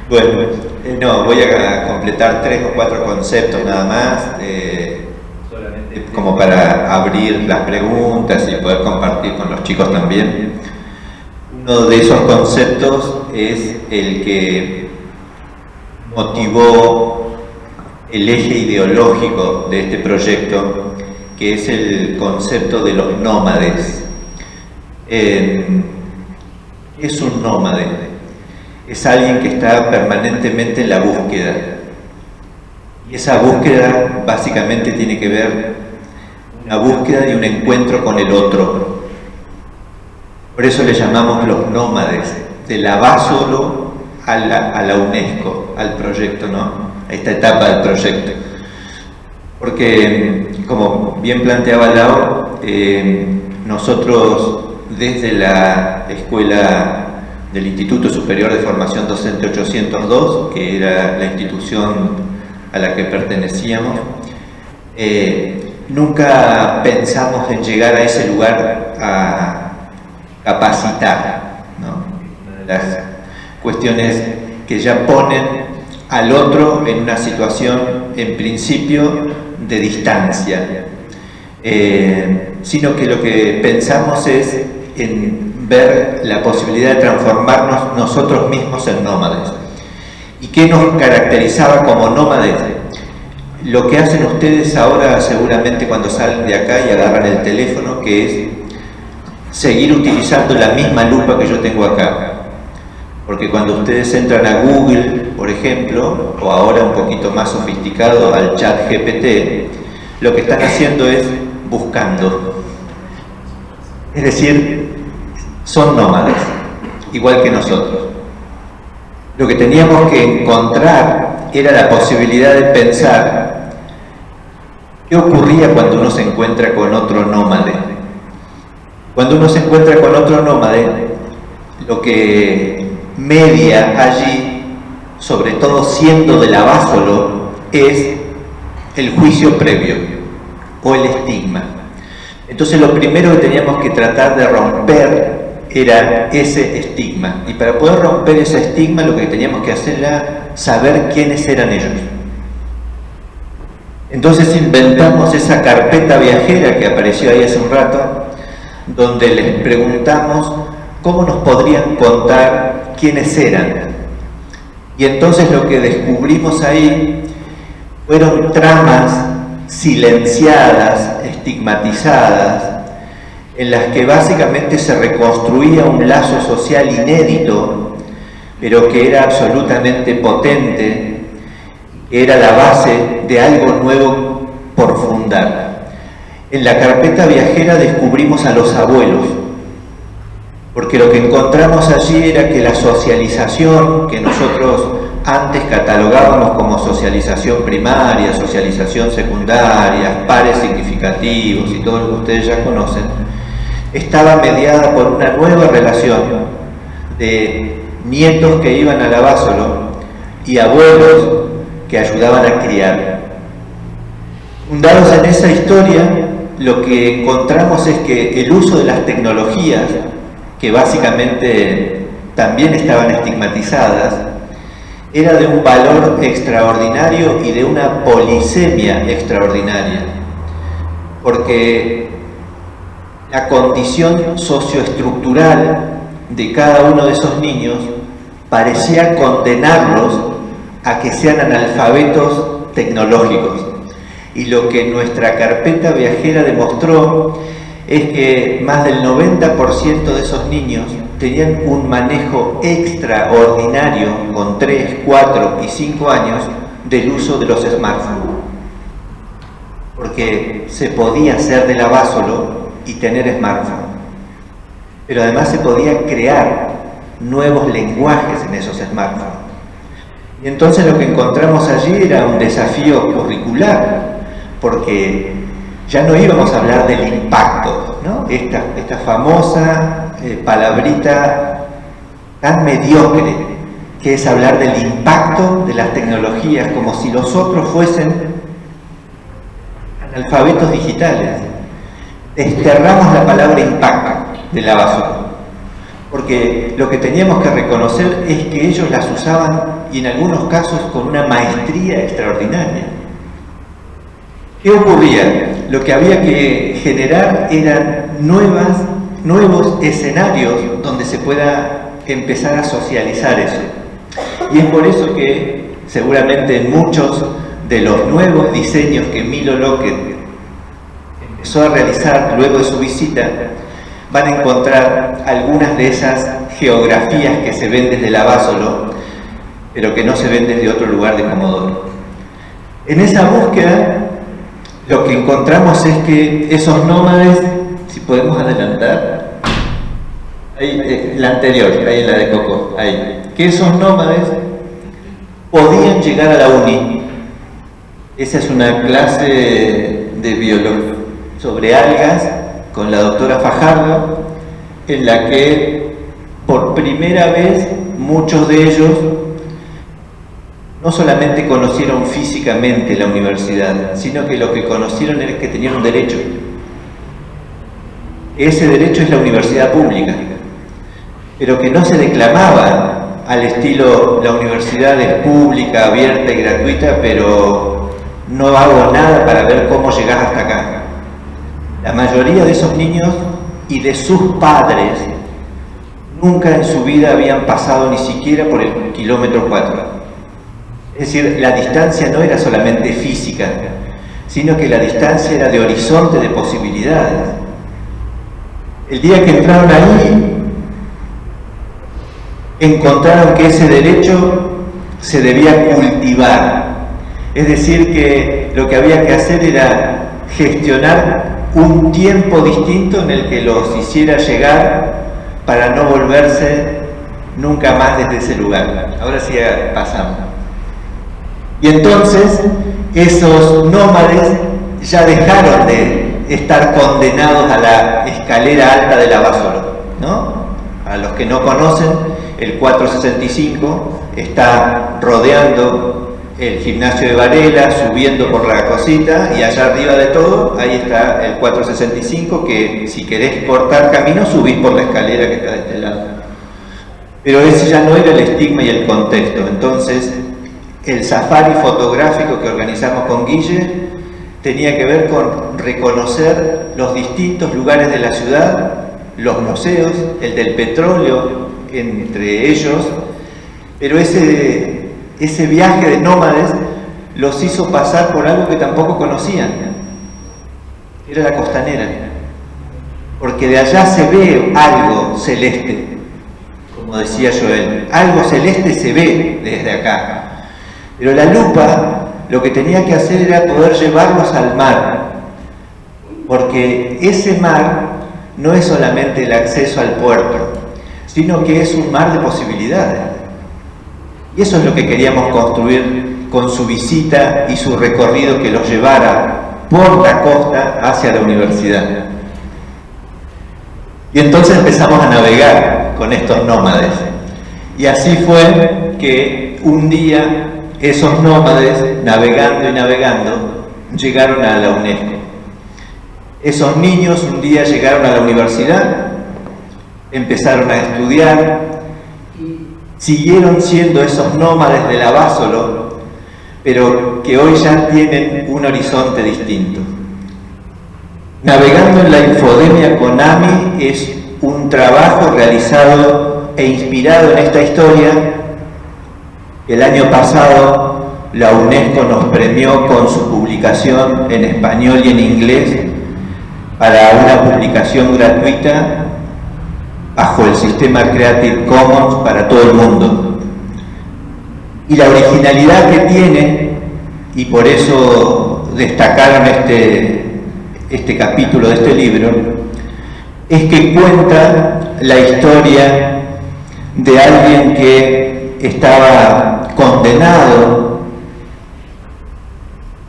Speaker 8: Bueno, no, voy a completar 3 o 4 conceptos nada más, solamente como para abrir las preguntas y poder compartir con los chicos también. Uno de esos conceptos es el que motivó el eje ideológico de este proyecto, que es el concepto de los nómades. ¿Qué es un nómade? Es alguien que está permanentemente en la búsqueda. Y esa búsqueda básicamente tiene que ver una búsqueda y un encuentro con el otro. Por eso le llamamos los nómades, de la Basolo a la UNESCO, al proyecto, ¿no? A esta etapa del proyecto. Porque, como bien planteaba Lau, nosotros desde la escuela del Instituto Superior de Formación Docente 802, que era la institución a la que pertenecíamos, nunca pensamos en llegar a ese lugar a capacitar, ¿no? Las cuestiones que ya ponen al otro en una situación, en principio, de distancia, sino que lo que pensamos es en ver la posibilidad de transformarnos nosotros mismos en nómades. ¿Y qué nos caracterizaba como nómades? Lo que hacen ustedes ahora seguramente cuando salen de acá y agarran el teléfono, que es seguir utilizando la misma lupa que yo tengo acá. Porque cuando ustedes entran a Google, por ejemplo, o ahora un poquito más sofisticado al chat GPT, lo que están haciendo es buscando. Es decir, son nómades, igual que nosotros. Lo que teníamos que encontrar era la posibilidad de pensar qué ocurría cuando uno se encuentra con otro nómade. Cuando uno se encuentra con otro nómade, lo que media allí, sobre todo siendo de la Basolo, es el juicio previo o el estigma. Entonces lo primero que teníamos que tratar de romper era ese estigma, y para poder romper ese estigma lo que teníamos que hacer era saber quiénes eran ellos. Entonces inventamos esa carpeta viajera que apareció ahí hace un rato, donde les preguntamos cómo nos podrían contar quiénes eran. Y entonces lo que descubrimos ahí fueron tramas silenciadas, estigmatizadas, en las que básicamente se reconstruía un lazo social inédito, pero que era absolutamente potente, que era la base de algo nuevo por fundar. En la carpeta viajera descubrimos a los abuelos, porque lo que encontramos allí era que la socialización que nosotros antes catalogábamos como socialización primaria, socialización secundaria, pares significativos y todo lo que ustedes ya conocen, estaba mediada por una nueva relación de nietos que iban a la Basolo y abuelos que ayudaban a criar. Fundados en esa historia, lo que encontramos es que el uso de las tecnologías, que básicamente también estaban estigmatizadas, era de un valor extraordinario y de una polisemia extraordinaria, porque la condición socioestructural de cada uno de esos niños parecía condenarlos a que sean analfabetos tecnológicos. Y lo que nuestra carpeta viajera demostró es que más del 90% de esos niños tenían un manejo extraordinario con 3, 4 y 5 años del uso de los smartphones. Porque se podía hacer de la Basolo y tener smartphone. Pero además se podía crear nuevos lenguajes en esos smartphones. Y entonces lo que encontramos allí era un desafío curricular, porque ya no íbamos a hablar del impacto, ¿no? Esta famosa palabrita tan mediocre, que es hablar del impacto de las tecnologías, como si los otros fuesen analfabetos digitales. Desterramos la palabra impacto de la basura, porque lo que teníamos que reconocer es que ellos las usaban, y en algunos casos con una maestría extraordinaria. ¿Qué ocurría? Lo que había que generar eran nuevos escenarios donde se pueda empezar a socializar eso. Y es por eso que seguramente en muchos de los nuevos diseños que Milo Lockett empezó a realizar luego de su visita, van a encontrar algunas de esas geografías que se ven desde la Basolo, pero que no se ven desde otro lugar de Comodoro. En esa búsqueda, lo que encontramos es que esos nómades, si podemos adelantar, ahí, la anterior, ahí en la de Coco, ahí, que esos nómades podían llegar a la uni. Esa es una clase de biología sobre algas con la doctora Fajardo, en la que por primera vez muchos de ellos no solamente conocieron físicamente la universidad, sino que lo que conocieron era que tenían un derecho. Ese derecho es la universidad pública, pero que no se declamaba al estilo la universidad es pública, abierta y gratuita, pero no hago nada para ver cómo llegás hasta acá. La mayoría de esos niños y de sus padres nunca en su vida habían pasado ni siquiera por el kilómetro 4. Es decir, la distancia no era solamente física, sino que la distancia era de horizonte de posibilidades. El día que entraron ahí, encontraron que ese derecho se debía cultivar. Es decir, que lo que había que hacer era gestionar un tiempo distinto en el que los hiciera llegar para no volverse nunca más desde ese lugar. Ahora sí pasamos. Y entonces esos nómades ya dejaron de estar condenados a la escalera alta de la Basolo, ¿no? A los que no conocen, el 465 está rodeando el gimnasio de Varela, subiendo por la cosita, y allá arriba de todo, ahí está el 465, que si querés cortar camino, subís por la escalera que está de este lado. Pero ese ya no era el estigma y el contexto. Entonces, el safari fotográfico que organizamos con Guille tenía que ver con reconocer los distintos lugares de la ciudad, los museos, el del petróleo entre ellos, pero ese viaje de nómades los hizo pasar por algo que tampoco conocían, era la costanera, porque de allá se ve algo celeste, como decía Joel, algo celeste se ve desde acá. Pero la lupa lo que tenía que hacer era poder llevarlos al mar, porque ese mar no es solamente el acceso al puerto, sino que es un mar de posibilidades. Y eso es lo que queríamos construir con su visita y su recorrido que los llevara por la costa hacia la universidad. Y entonces empezamos a navegar con estos nómades. Y así fue que un día esos nómades, navegando y navegando, llegaron a la UNESCO. Esos niños un día llegaron a la universidad, empezaron a estudiar, siguieron siendo esos nómades de la Basolo, pero que hoy ya tienen un horizonte distinto. Navegando en la infodemia con AMI es un trabajo realizado e inspirado en esta historia. El año pasado la UNESCO nos premió con su publicación en español y en inglés para una publicación gratuita bajo el sistema Creative Commons para todo el mundo. Y la originalidad que tiene, y por eso destacaron este capítulo de este libro, es que cuenta la historia de alguien que estaba condenado,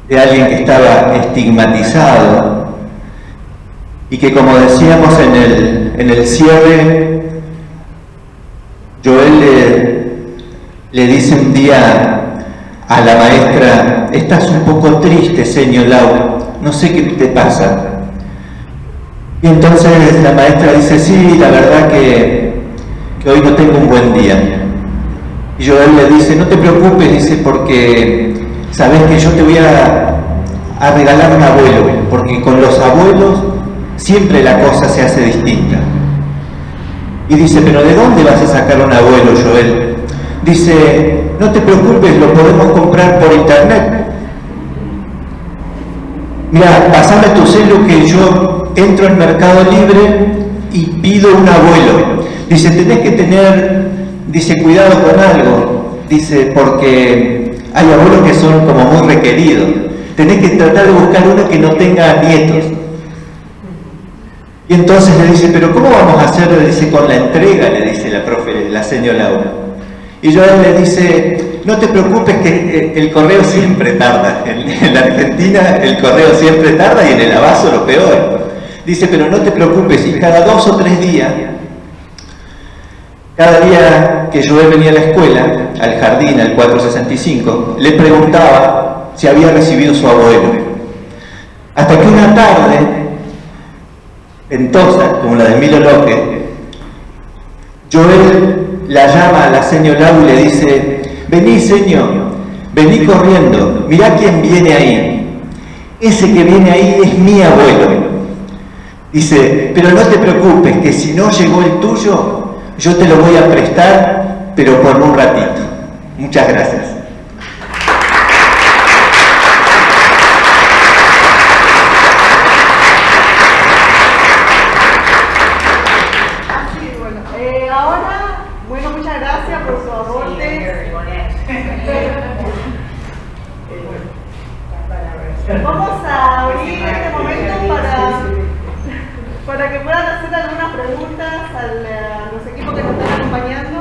Speaker 8: de alguien que estaba estigmatizado, y que, como decíamos en el cierre, Joel le dice un día a la maestra: estás un poco triste, señor Lau, no sé qué te pasa. Y entonces la maestra dice: sí, la verdad que hoy no tengo un buen día. Y Joel le dice: no te preocupes, dice, porque sabes que yo te voy a regalar un abuelo, porque con los abuelos siempre la cosa se hace distinta. Y dice: pero ¿de dónde vas a sacar un abuelo, Joel? Dice: no te preocupes, lo podemos comprar por internet. Mira, pasame tu celu que yo entro en Mercado Libre y pido un abuelo. Dice: tenés que tener, dice, cuidado con algo, dice, porque hay abuelos que son como muy requeridos. Tenés que tratar de buscar uno que no tenga nietos. Y entonces le dice: pero ¿cómo vamos a hacer? Le dice: con la entrega, le dice la profe, la señora Laura. Y Joel le dice: no te preocupes que el correo siempre tarda. En la Argentina el correo siempre tarda y en el Abaso lo peor. Dice: pero no te preocupes, y cada 2 o 3 días, cada día que Joel venía a la escuela, al jardín, al 465, le preguntaba si había recibido su abuelo. Hasta que una tarde, ventosa, como la de Milo López, Joel la llama a la señora Lau y le dice: vení, señor, vení corriendo, mirá quién viene ahí. Ese que viene ahí es mi abuelo. Dice: pero no te preocupes, que si no llegó el tuyo, yo te lo voy a prestar, pero por un ratito. Muchas gracias.
Speaker 3: Muchas gracias por su aporte. Vamos a abrir este momento para que puedan hacer algunas preguntas a los equipos que nos están acompañando.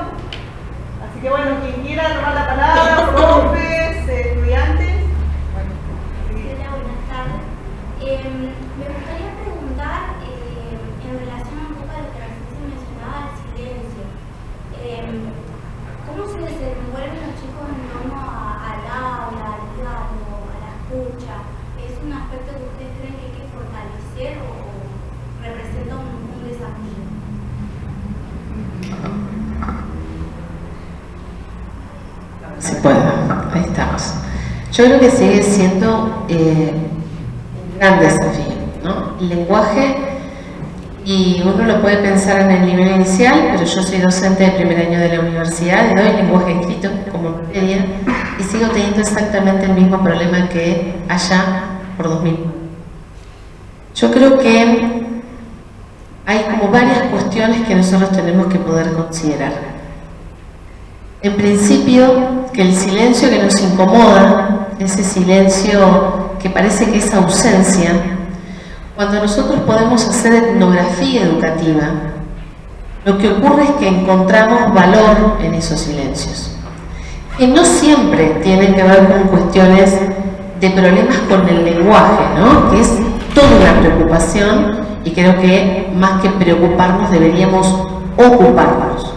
Speaker 3: Así que bueno, quien quiera tomar la palabra, profes, estudiantes.
Speaker 9: Hola, buenas tardes. Me gustaría preguntar en relación un poco a lo que recién mencionaba, el silencio. ¿Cómo se desenvuelven los chicos en torno al aula, al diálogo, a la escucha? ¿Es un aspecto que ustedes creen que hay que fortalecer o representa un desafío?
Speaker 7: Sí, bueno, ahí estamos. Yo creo que sigue siendo un gran desafío, ¿no? El lenguaje, y uno lo puede pensar en el nivel inicial, pero yo soy docente de primer año de la universidad y doy lenguaje escrito como materia y sigo teniendo exactamente el mismo problema que allá por 2000. Yo creo que hay como varias cuestiones que nosotros tenemos que poder considerar. En principio, que el silencio que nos incomoda, ese silencio que parece que es ausencia, cuando nosotros podemos hacer etnografía educativa, lo que ocurre es que encontramos valor en esos silencios, que no siempre tienen que ver con cuestiones de problemas con el lenguaje, ¿no? Que es toda una preocupación, y creo que más que preocuparnos deberíamos ocuparnos.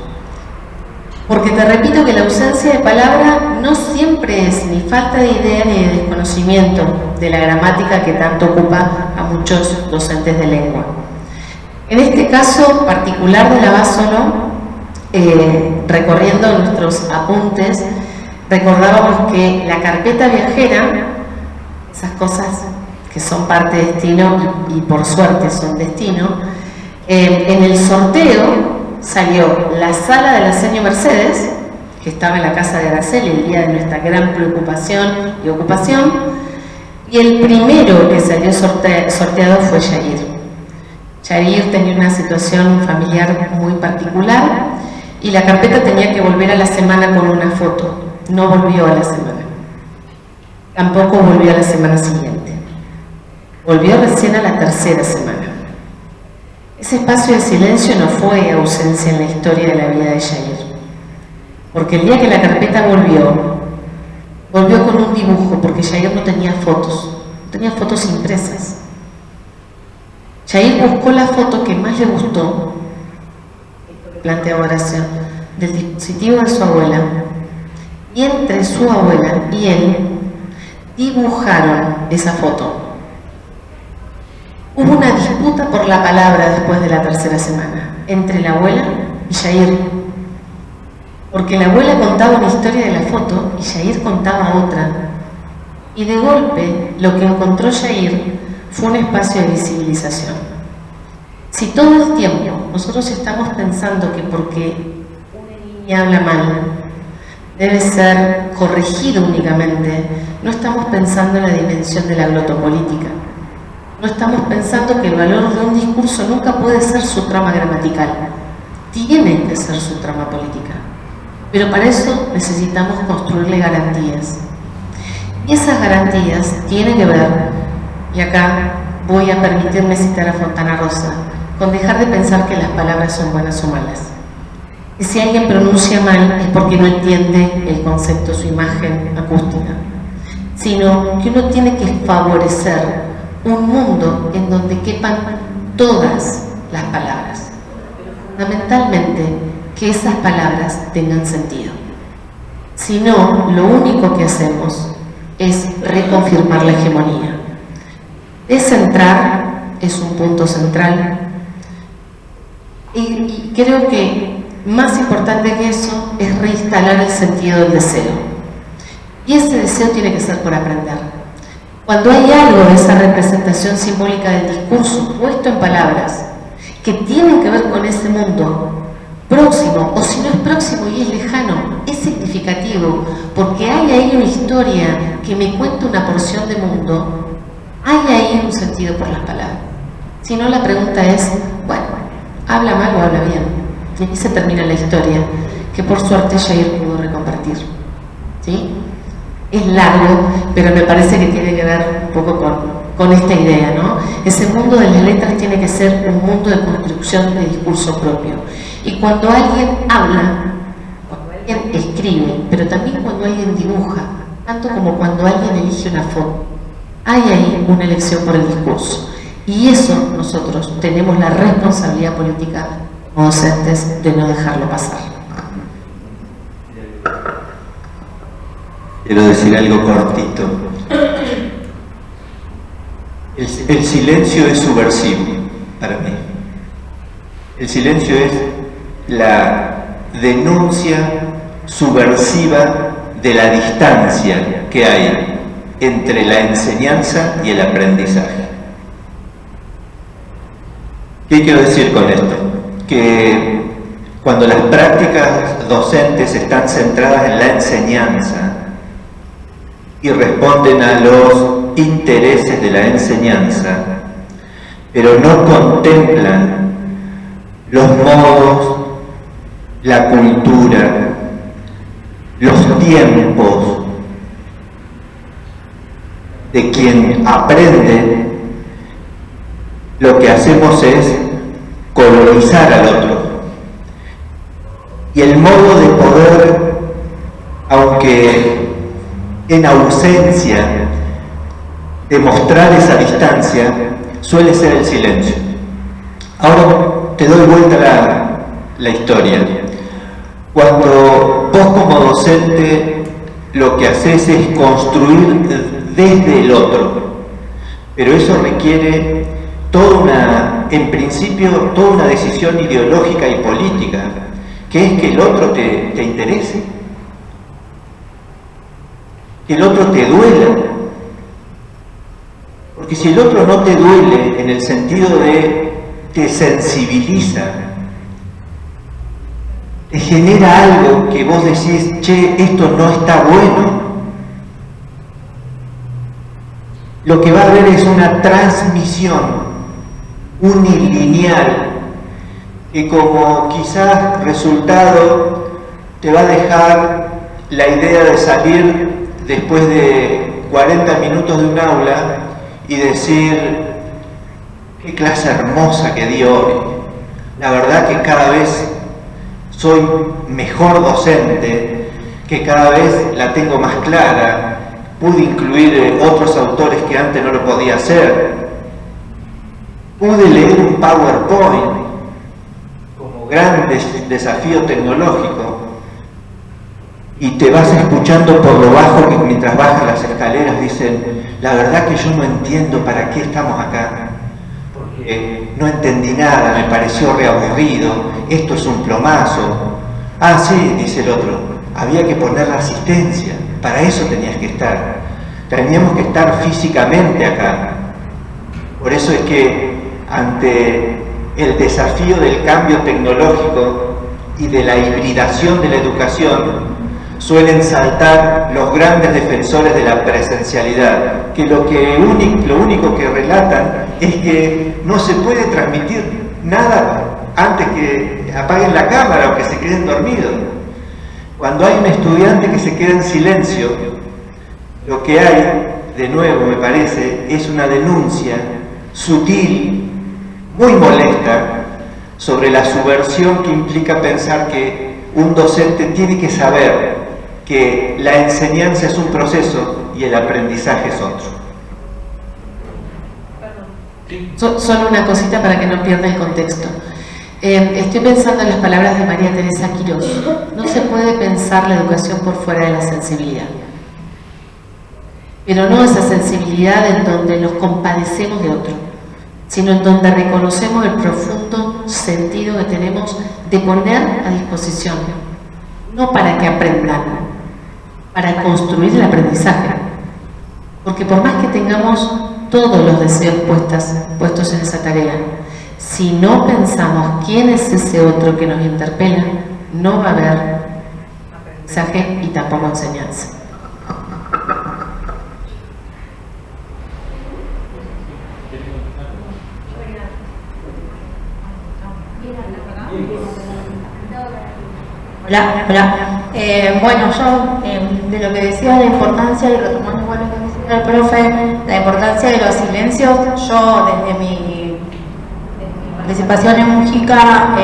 Speaker 7: Porque te repito que la ausencia de palabra no siempre es ni falta de idea ni de desconocimiento de la gramática que tanto ocupa a muchos docentes de lengua. En este caso particular de la Basolo, recorriendo nuestros apuntes, recordábamos que la carpeta viajera, esas cosas que son parte de destino y por suerte son destino, en el sorteo salió la sala de la señora Mercedes, que estaba en la casa de Araceli el día de nuestra gran preocupación y ocupación, y el primero que salió sorteado fue Yair. Yair tenía una situación familiar muy particular y la carpeta tenía que volver a la semana con una foto. No volvió a la semana. Tampoco volvió a la semana siguiente. Volvió recién a la tercera semana. Ese espacio de silencio no fue ausencia en la historia de la vida de Yair, porque el día que la carpeta volvió con un dibujo, porque Yair no tenía fotos impresas. Yair buscó la foto que más le gustó, plantea Horacio, del dispositivo de su abuela, y entre su abuela y él dibujaron esa foto. Hubo una disputa por la palabra después de la tercera semana, entre la abuela y Yair, porque la abuela contaba una historia de la foto y Yair contaba otra, y de golpe lo que encontró Yair fue un espacio de visibilización. Si todo el tiempo nosotros estamos pensando que porque una niña habla mal debe ser corregido únicamente, no estamos pensando en la dimensión de la glotopolítica. No estamos pensando que el valor de un discurso nunca puede ser su trama gramatical. Tiene que ser su trama política. Pero para eso necesitamos construirle garantías. Y esas garantías tienen que ver, y acá voy a permitirme citar a Fontana Rosa, con dejar de pensar que las palabras son buenas o malas. Y si alguien pronuncia mal es porque no entiende el concepto, su imagen acústica. Sino que uno tiene que favorecer un mundo en donde quepan todas las palabras. Fundamentalmente, que esas palabras tengan sentido. Si no, lo único que hacemos es reconfirmar la hegemonía. Descentrar es un punto central. Y creo que más importante que eso es reinstalar el sentido del deseo. Y ese deseo tiene que ser por aprender. Cuando hay algo de esa representación simbólica del discurso puesto en palabras que tienen que ver con ese mundo próximo, o si no es próximo y es lejano, es significativo, porque hay ahí una historia que me cuenta una porción de mundo, hay ahí un sentido por las palabras. Si no, la pregunta es, bueno, ¿habla mal o habla bien? Y aquí se termina la historia, que por suerte Yair pudo recompartir. ¿Sí? Es largo, pero me parece que tiene que ver un poco con esta idea, ¿no? Ese mundo de las letras tiene que ser un mundo de construcción de discurso propio. Y cuando alguien habla, cuando alguien escribe, pero también cuando alguien dibuja, tanto como cuando alguien elige una foto, hay ahí una elección por el discurso. Y eso nosotros tenemos la responsabilidad política como docentes de no dejarlo pasar.
Speaker 8: Quiero decir algo cortito. El silencio es subversivo para mí. El silencio es la denuncia subversiva de la distancia que hay entre la enseñanza y el aprendizaje. ¿Qué quiero decir con esto? Que cuando las prácticas docentes están centradas en la enseñanza y responden a los intereses de la enseñanza, pero no contemplan los modos, la cultura, los tiempos de quien aprende, lo que hacemos es colonizar al otro. Y el modo de poder, aunque en ausencia de mostrar esa distancia, suele ser el silencio. Ahora te doy vuelta la historia. Cuando vos como docente lo que haces es construir desde el otro, pero eso requiere en principio, toda una decisión ideológica y política, que es que el otro te interese, que el otro te duela. Porque si el otro no te duele en el sentido de te sensibiliza, te genera algo que vos decís, che, esto no está bueno, lo que va a haber es una transmisión, unilineal, que como quizás resultado te va a dejar la idea de salir después de 40 minutos de un aula y decir: qué clase hermosa que di hoy, la verdad que cada vez soy mejor docente, que cada vez la tengo más clara, pude incluir otros autores que antes no lo podía hacer, pude leer un PowerPoint como gran desafío tecnológico, y te vas escuchando por lo bajo que mientras bajas las escaleras dicen: la verdad que yo no entiendo para qué estamos acá, porque no entendí nada, me pareció reaburrido, esto es un plomazo. Ah, sí, dice el otro, había que poner la asistencia, para eso tenías que estar, teníamos que estar físicamente acá. Por eso es que ante el desafío del cambio tecnológico y de la hibridación de la educación, suelen saltar los grandes defensores de la presencialidad, que lo único que relatan es que no se puede transmitir nada antes que apaguen la cámara o que se queden dormidos. Cuando hay un estudiante que se queda en silencio, lo que hay, de nuevo me parece, es una denuncia sutil, muy molesta, sobre la subversión que implica pensar que un docente tiene que saber que la enseñanza es un proceso y el aprendizaje es otro.
Speaker 7: Solo una cosita para que no pierda el contexto. Estoy pensando en las palabras de María Teresa Quirós. No se puede pensar la educación por fuera de la sensibilidad. Pero no esa sensibilidad en donde nos compadecemos de otro, sino en donde reconocemos el profundo sentido que tenemos de poner a disposición, no para que aprendan, para construir el aprendizaje. Porque por más que tengamos todos los deseos puestos en esa tarea, si no pensamos quién es ese otro que nos interpela, no va a haber aprendizaje y tampoco enseñanza.
Speaker 10: Hola. Bueno, yo de lo que decía la importancia, y retomando igual lo que decía el profe, la importancia de los silencios, yo desde mi participación en Mujica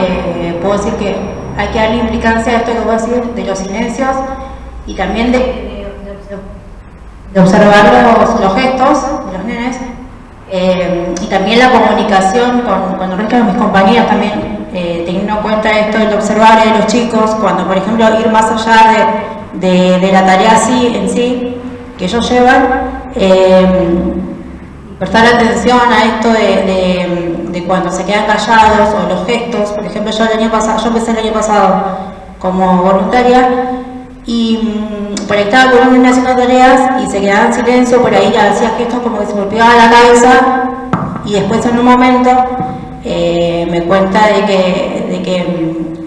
Speaker 10: puedo decir que hay que darle implicancia a esto que voy a decir de los silencios y también de observar los gestos de los nenes y también la comunicación con el resto de mis compañeras también. Teniendo en cuenta esto del observar de los chicos, cuando por ejemplo ir más allá de la tarea en sí que ellos llevan, prestar atención a esto de cuando se quedan callados o los gestos. Por ejemplo, yo empecé el año pasado como voluntaria y por ahí estaba con un niño haciendo tareas y se quedaba en silencio, por ahí ya hacía gestos como que se golpeaba la cabeza y después en un momento me cuenta de que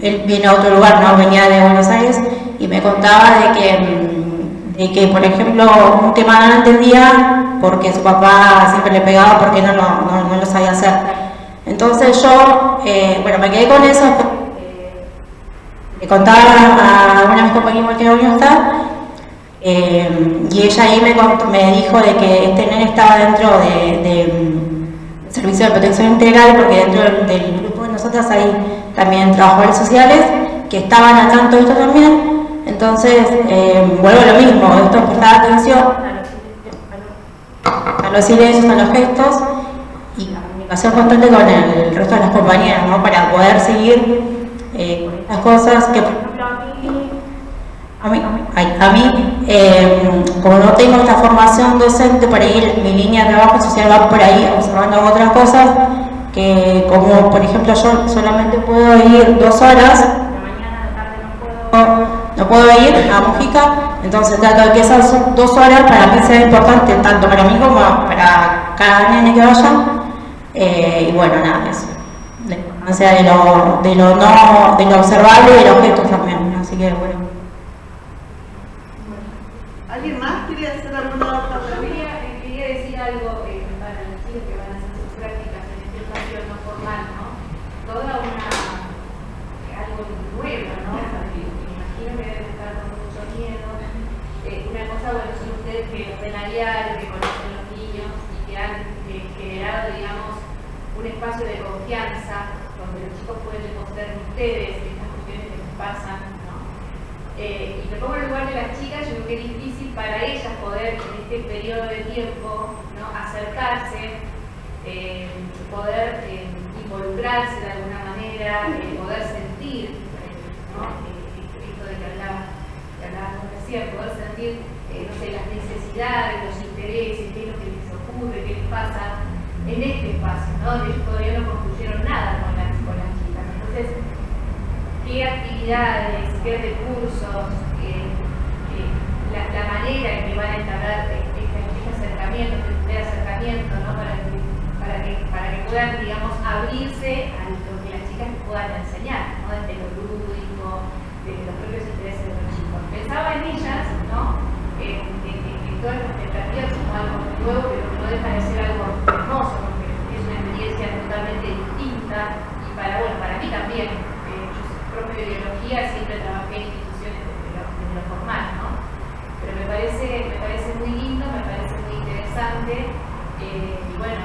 Speaker 10: él viene a otro lugar, no venía de Buenos Aires, y me contaba de que por ejemplo un tema no lo entendía porque su papá siempre le pegaba porque no lo sabía hacer. Entonces yo me quedé con eso, le contaba a una de mis compañeras que no volvió a estar y ella ahí me dijo de que este nene estaba dentro de servicio de protección integral, porque dentro del grupo de nosotras hay también trabajadores sociales que estaban al tanto de esto también. Entonces, vuelvo a lo mismo, esto es prestar atención a los silencios, a los gestos y la comunicación constante con el resto de las compañeras, ¿no? Para poder seguir con estas cosas que, por ejemplo, a mí como no tengo esta formación docente, por ahí mi línea de trabajo social va por ahí observando otras cosas, que como por ejemplo yo solamente puedo ir 2 horas, de la mañana a la tarde no puedo ir a Mujica, entonces trato de que esas 2 horas para mí sean importantes, tanto para mí como para cada nene que vaya, y bueno, nada, eso, la importancia de lo observable y de los gestos también, así que bueno.
Speaker 3: ¿Alguien más quiere hacer alguna otra pregunta?
Speaker 11: Quería decir algo para los chicos que van a hacer sus prácticas en este espacio no los ven a diario, que conocen los niños y que han generado, digamos, un espacio de confianza donde los chicos pueden demostrar ustedes estas cuestiones que les pasan, ¿no? Y me pongo en el lugar de las chicas. Yo creo que es difícil para ellas poder en este periodo de tiempo, ¿no?, acercarse, poder involucrarse de alguna manera, poder sentir, ¿no?, esto de que hablábamos recién, poder sentir, no sé, las necesidades, los intereses, qué es lo que les ocurre, qué les pasa en este espacio, ¿no? Ellos todavía no construyeron nada con las chicas. Entonces, qué actividades, qué recursos, la manera en que van a entablar este acercamiento, este primer acercamiento, ¿no?, para que puedan, digamos, abrirse a lo que las chicas les puedan enseñar, ¿no?, desde lo lúdico, desde los propios intereses de los chicos. Pensaba en ellas, ¿no?, en todas las expectativas como algo nuevo, pero no deja de ser algo hermoso, porque es una experiencia totalmente distinta y para mí también. Yo propio de biología siempre trabajé en instituciones desde lo formal, ¿no? Pero me parece muy lindo, me parece muy interesante, y bueno,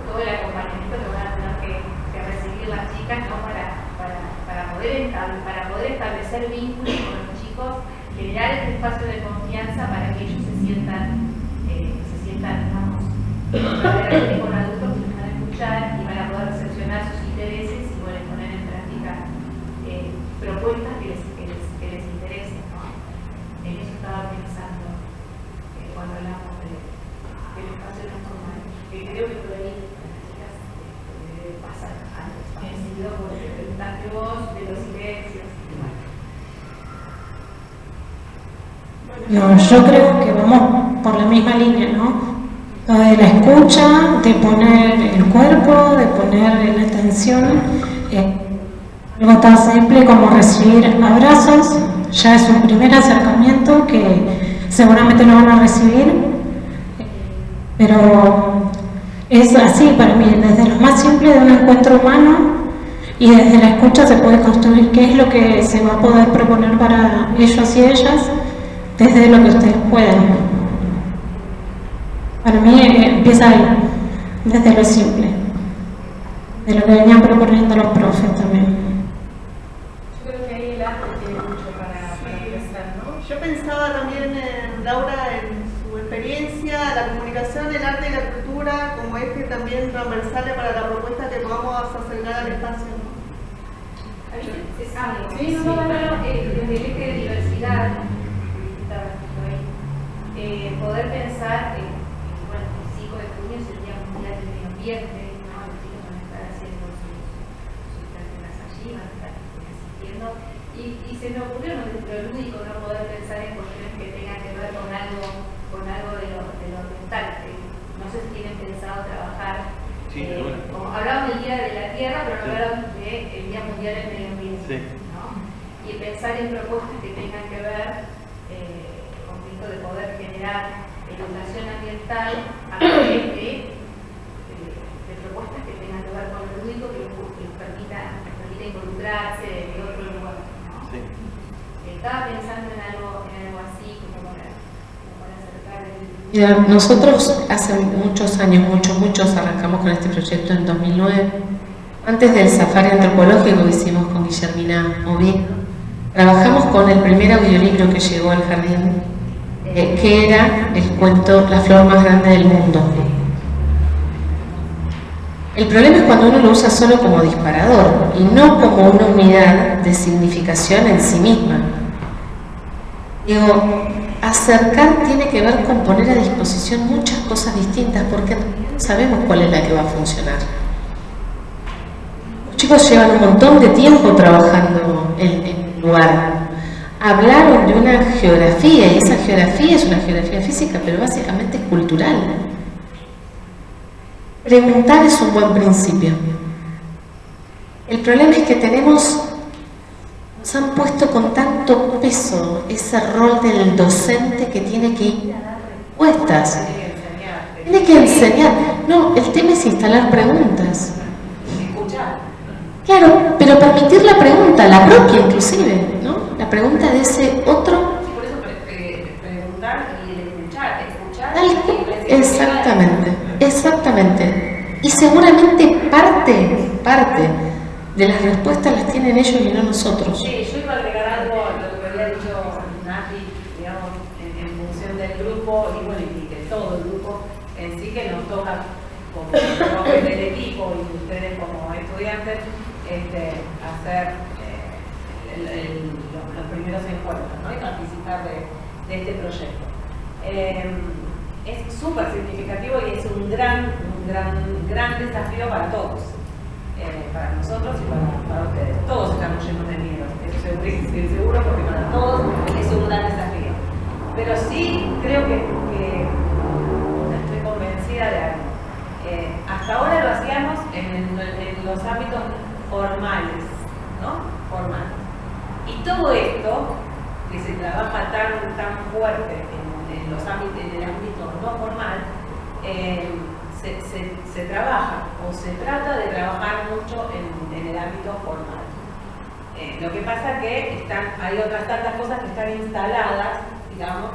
Speaker 11: todo el acompañamiento que van a tener que recibir las chicas, ¿no?, para poder establecer vínculos con los chicos, generar este espacio de confianza para que ellos se sientan, digamos, verdaderamente con adultos que los van a escuchar y van a poder recepcionar sus intereses y poner en práctica propuestas que les interesen, ¿no? En eso estaba pensando cuando hablamos del espacio no formal, que creo que por ahí las chicas pasan antes, seguido por el preguntante vos de los silencios.
Speaker 6: No, yo creo que vamos por la misma línea, ¿no? Lo de la escucha, de poner el cuerpo, de poner la atención, algo tan simple como recibir abrazos, ya es un primer acercamiento que seguramente lo van a recibir, pero es así para mí, desde lo más simple de un encuentro humano, y desde la escucha se puede construir qué es lo que se va a poder proponer para ellos y ellas, desde lo que ustedes puedan. Para mí empieza ahí, desde lo simple, de lo que venían proponiendo los profes también.
Speaker 11: Yo creo que ahí el arte tiene mucho para pensar, ¿no?
Speaker 3: Yo pensaba también en Laura, en su experiencia, la comunicación, el arte y la cultura como eje también transversal para la propuesta que podamos acercar al espacio, ¿no?
Speaker 11: Sí, desde el eje de diversidad, poder pensar, bueno, el 5 de junio es el Día Mundial del Medio Ambiente, ¿no? Los chicos van a estar haciendo sus prácticas allí, van a estar asistiendo, y se me ocurrió desde lo lúdico no poder pensar en cuestiones que tengan que ver con algo de lo ambiental. No sé si tienen pensado trabajar, como hablaban del Día de la Tierra, pero hablaron del Día Mundial del Medio Ambiente, ¿no? Y pensar en propuestas que tengan que ver de poder generar educación ambiental a través de propuestas que tengan que ver con lo lúdico, que les permita involucrarse de otro lugar, ¿no? Sí. Estaba pensando en algo así, como para acercar el...
Speaker 7: Mira, nosotros hace muchos años, muchos, arrancamos con este proyecto en 2009. Antes del safari antropológico que hicimos con Guillermina Oví, trabajamos con el primer audiolibro que llegó al jardín, que era el cuento La flor más grande del mundo. El problema es cuando uno lo usa solo como disparador y no como una unidad de significación en sí misma. Digo, acercar tiene que ver con poner a disposición muchas cosas distintas porque no sabemos cuál es la que va a funcionar. Los chicos llevan un montón de tiempo trabajando en el lugar. Hablaron de una geografía y esa geografía es una geografía física, pero básicamente es cultural. Preguntar es un buen principio. El problema es que nos han puesto con tanto peso ese rol del docente que tiene que ir a dar respuestas. Tiene que enseñar. No, el tema es instalar preguntas.
Speaker 11: Escuchar.
Speaker 7: Claro, pero permitir la pregunta, la propia inclusive, ¿no? La pregunta de ese otro.
Speaker 11: Por eso preguntar y escuchar.
Speaker 7: Exactamente, exactamente. Y seguramente parte de las respuestas las tienen ellos y no nosotros.
Speaker 12: Sí, yo iba a agregar algo a lo que había dicho Nati, digamos, en función del grupo y bueno, y de todo el grupo en sí que nos toca como del equipo y ustedes como estudiantes hacer los primeros encuentros, ¿no? Y participar de este proyecto. Es súper significativo y es un gran desafío para todos. Para nosotros y para ustedes. Todos estamos llenos de miedo, eso seguro, porque para todos es un gran desafío. Pero sí creo que estoy convencida de algo. Hasta ahora lo hacíamos en los ámbitos formales, ¿no? Formales. Y todo esto, que se trabaja tan fuerte en el ámbito no formal, se trabaja o se trata de trabajar mucho en el ámbito formal. Lo que pasa es que hay otras tantas cosas que están instaladas, digamos,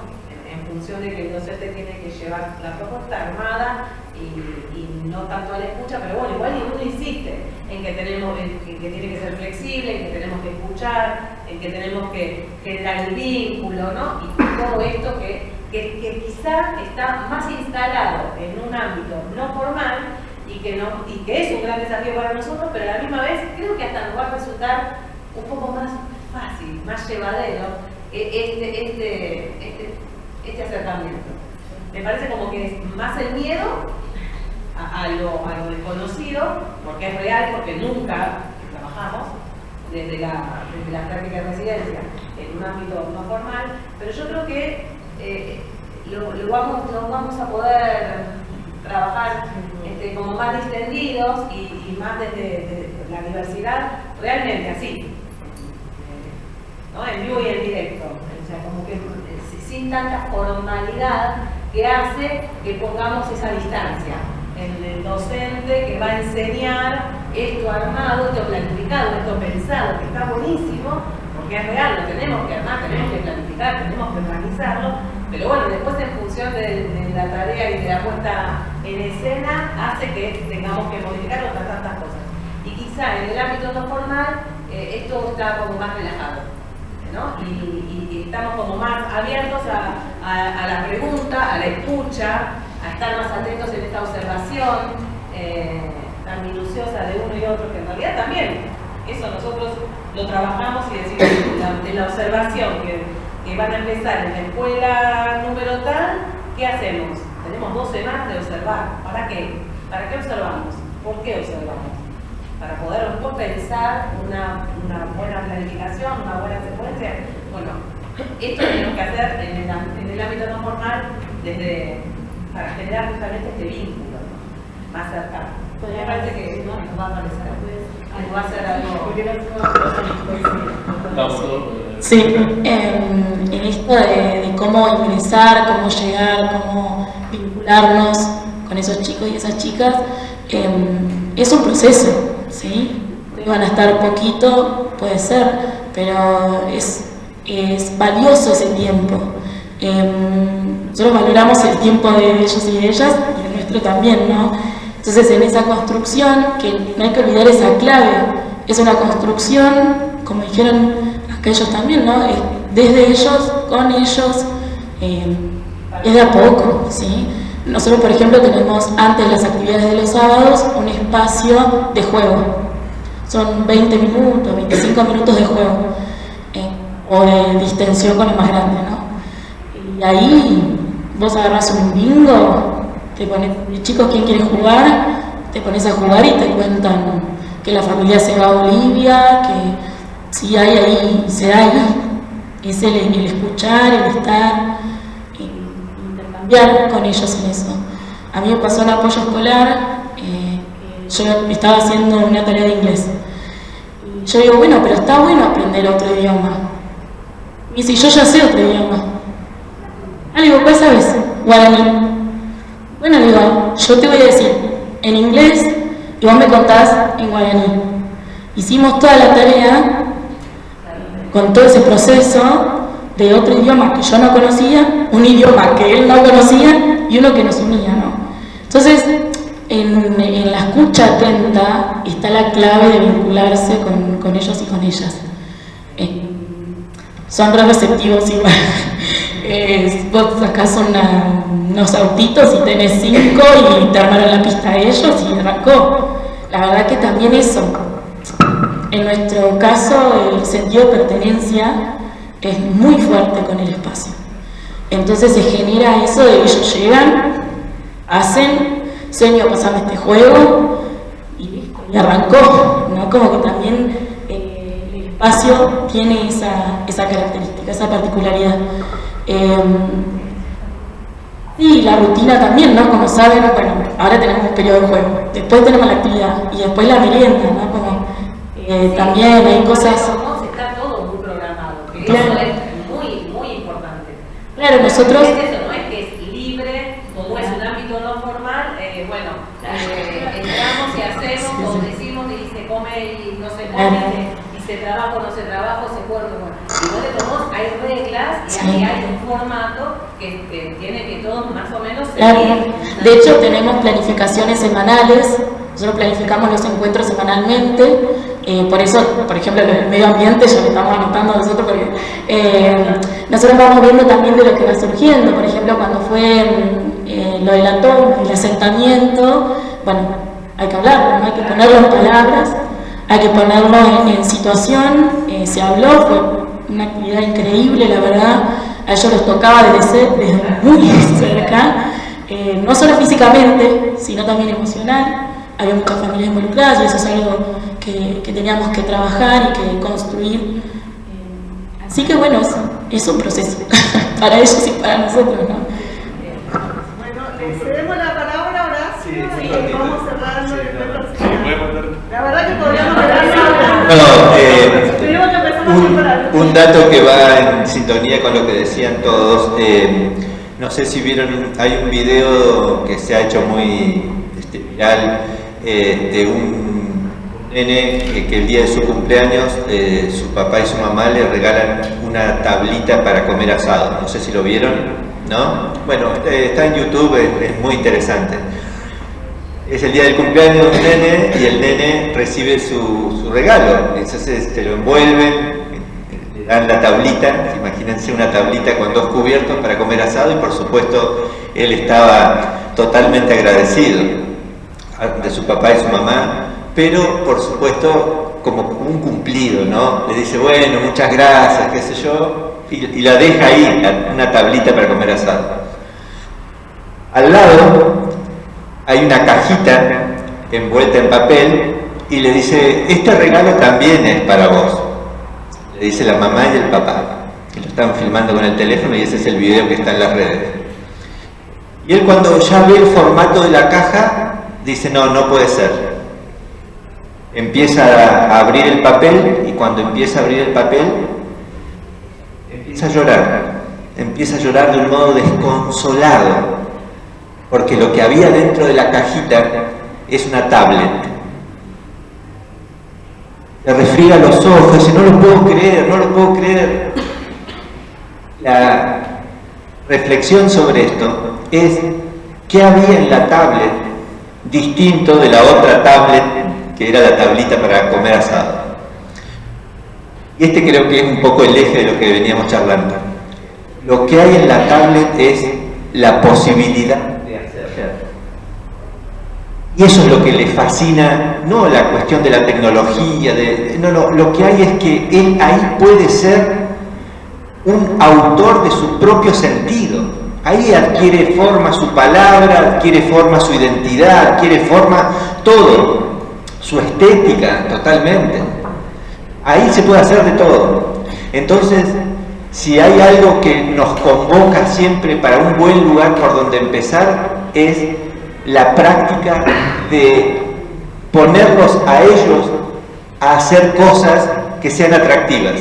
Speaker 12: en función de que el docente tiene que llevar la propuesta armada y no tanto a la escucha, pero bueno, igual uno insiste en que tiene que ser flexible, en que tenemos que escuchar, en que tenemos que generar el vínculo, ¿no? Y todo esto que quizá está más instalado en un ámbito no formal y que es un gran desafío para nosotros, pero a la misma vez creo que hasta nos va a resultar un poco más fácil, más llevadero este acercamiento. Me parece como que es más el miedo a lo desconocido, porque es real, porque nunca trabajamos desde la práctica de residencia en un ámbito no formal, pero yo creo que lo vamos a poder trabajar como más distendidos y más desde la universidad, realmente así, ¿no? En vivo y en directo, o sea, como que sin tanta formalidad que hace que pongamos esa distancia en el docente que va a enseñar esto armado, esto planificado, esto pensado, que está buenísimo, porque es real, lo tenemos que armar, tenemos que planificar, tenemos que organizarlo, pero bueno, después en función de la tarea y de la puesta en escena hace que tengamos que modificar otras tantas cosas. Y quizá en el ámbito no formal esto está como más relajado, ¿no? Y estamos como más abiertos a la pregunta, a la escucha, a estar más atentos en esta observación tan minuciosa de uno y otro, que en realidad también eso nosotros lo trabajamos y decimos de la observación que van a empezar en la escuela número tal, ¿qué hacemos? Tenemos 2 semanas de observar. ¿Para qué? ¿Para qué observamos? ¿Por qué observamos? Para poder después pensar una buena planificación, una buena secuencia. Bueno, esto tenemos que hacer en el ámbito no formal para generar justamente este vínculo, ¿no? Más cercano. Me parece que nos va a aparecer, va a ser algo.
Speaker 5: Sí, en esto de cómo ingresar, cómo llegar, cómo vincularnos con esos chicos y esas chicas, es un proceso, ¿sí? Van a estar poquito, puede ser, pero es valioso ese tiempo. Nosotros valoramos el tiempo de ellos y de ellas, y el nuestro también, ¿no? Entonces, en esa construcción, que no hay que olvidar esa clave, es una construcción, como dijeron aquellos también, ¿no? Desde ellos, con ellos, es de a poco, ¿sí? Nosotros, por ejemplo, tenemos antes de las actividades de los sábados un espacio de juego. Son 20 minutos, 25 minutos de juego, o de distensión con el más grande, ¿no? Y ahí vos agarrás un bingo, te pones, chicos, ¿quién quiere jugar? Te pones a jugar y te cuentan que la familia se va a Bolivia, que si hay ahí, se da ahí. Es el escuchar, el estar, intercambiar con ellos en eso. A mí me pasó en apoyo escolar, yo estaba haciendo una tarea de inglés. Y yo digo, bueno, pero está bueno aprender otro idioma. Y si yo ya sé otro idioma. Ah, le digo, ¿cuál sabes? Guaraní. Bueno, le digo, yo te voy a decir en inglés y vos me contás en guaraní. Hicimos toda la tarea con todo ese proceso de otro idioma que yo no conocía, un idioma que él no conocía y uno que nos unía, ¿no? Entonces, en la escucha atenta está la clave de vincularse con ellos y con ellas. Son re receptivos igual. Vos sacás unos autitos y tenés 5 y te armaron la pista a ellos y arrancó. La verdad que también eso. En nuestro caso, el sentido de pertenencia es muy fuerte con el espacio. Entonces se genera eso de ellos llegan, hacen, sueño, pasame este juego y arrancó, ¿no? Como que también el espacio tiene esa característica, esa particularidad. Y la rutina también, ¿no? Como saben, bueno, ahora tenemos un periodo de juego, después tenemos la actividad y después la merienda, ¿no? Como, también hay cosas...
Speaker 12: Está todo muy programado, que
Speaker 5: claro.
Speaker 12: eso es muy, muy importante.
Speaker 5: Claro, nosotros...
Speaker 12: Es eso, no es que es libre, como es un ámbito no formal, bueno, entramos y hacemos, o decimos y se come y no se come, y se trabaja o no se trabaja, o se juega, bueno. Y de todos hay reglas y ahí hay un formato que tiene que todos más o menos seguir.
Speaker 5: De hecho, tenemos planificaciones semanales, nosotros planificamos los encuentros semanalmente, por eso, por ejemplo, el medio ambiente ya lo estamos anotando nosotros, porque nosotros vamos viendo también de lo que va surgiendo. Por ejemplo, cuando fue lo del atón, el asentamiento, bueno, hay que hablarlo, ¿no? Hay que ponerlo en palabras, hay que ponerlo en situación, se habló, fue una actividad increíble, la verdad, a ellos los tocaba desde muy cerca, no solo físicamente, sino también emocional. Había muchas familias involucradas y eso es algo que teníamos que trabajar y que construir. Así que bueno, es un proceso para ellos y para nosotros, ¿no?
Speaker 3: Bueno, le cedemos la palabra ahora, sí, vamos cerrando el encuentro. La verdad que podríamos
Speaker 8: un dato que va en sintonía con lo que decían todos. No sé si vieron, hay un video que se ha hecho muy viral de un nene que el día de su cumpleaños su papá y su mamá le regalan una tablita para comer asado. No sé si lo vieron, ¿no? Bueno, está en YouTube, es muy interesante. Es el día del cumpleaños de un nene y el nene recibe su regalo. Entonces se lo envuelven, le dan la tablita, imagínense una tablita con 2 cubiertos para comer asado y por supuesto él estaba totalmente agradecido de su papá y su mamá, pero por supuesto como un cumplido, ¿no? Le dice, bueno, muchas gracias, qué sé yo, y la deja ahí, una tablita para comer asado. Al lado hay una cajita envuelta en papel y le dice, este regalo también es para vos. Le dice la mamá y el papá, que lo están filmando con el teléfono y ese es el video que está en las redes. Y él cuando ya ve el formato de la caja, dice, no, no puede ser. Empieza a abrir el papel y cuando empieza a abrir el papel, empieza a llorar. Empieza a llorar de un modo desconsolado, porque lo que había dentro de la cajita es una tablet. Le refriega los ojos, dice, no lo puedo creer, no lo puedo creer. La reflexión sobre esto es qué había en la tablet distinto de la otra tablet que era la tablita para comer asado. Y este creo que es un poco el eje de lo que veníamos charlando. Lo que hay en la tablet es la posibilidad de hacer. Y eso es lo que le fascina, no la cuestión de la tecnología, no, lo que hay es que él ahí puede ser un autor de su propio sentido. Ahí adquiere forma su palabra, adquiere forma su identidad, adquiere forma todo, su estética totalmente. Ahí se puede hacer de todo. Entonces, si hay algo que nos convoca siempre para un buen lugar por donde empezar, es la práctica de ponerlos a ellos a hacer cosas que sean atractivas.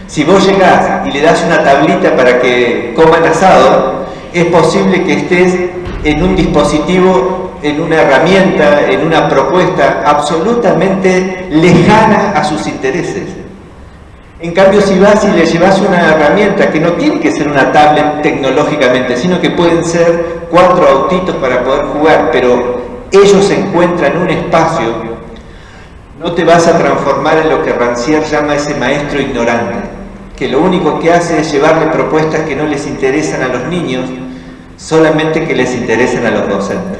Speaker 8: Si vos llegás y le das una tablita para que coman asado, es posible que estés en un dispositivo, en una herramienta, en una propuesta absolutamente lejana a sus intereses. En cambio, si vas y le llevas una herramienta que no tiene que ser una tablet tecnológicamente, sino que pueden ser 4 autitos para poder jugar, pero ellos encuentran un espacio, no te vas a transformar en lo que Rancière llama ese maestro ignorante, que lo único que hace es llevarle propuestas que no les interesan a los niños, solamente que les interesen a los docentes.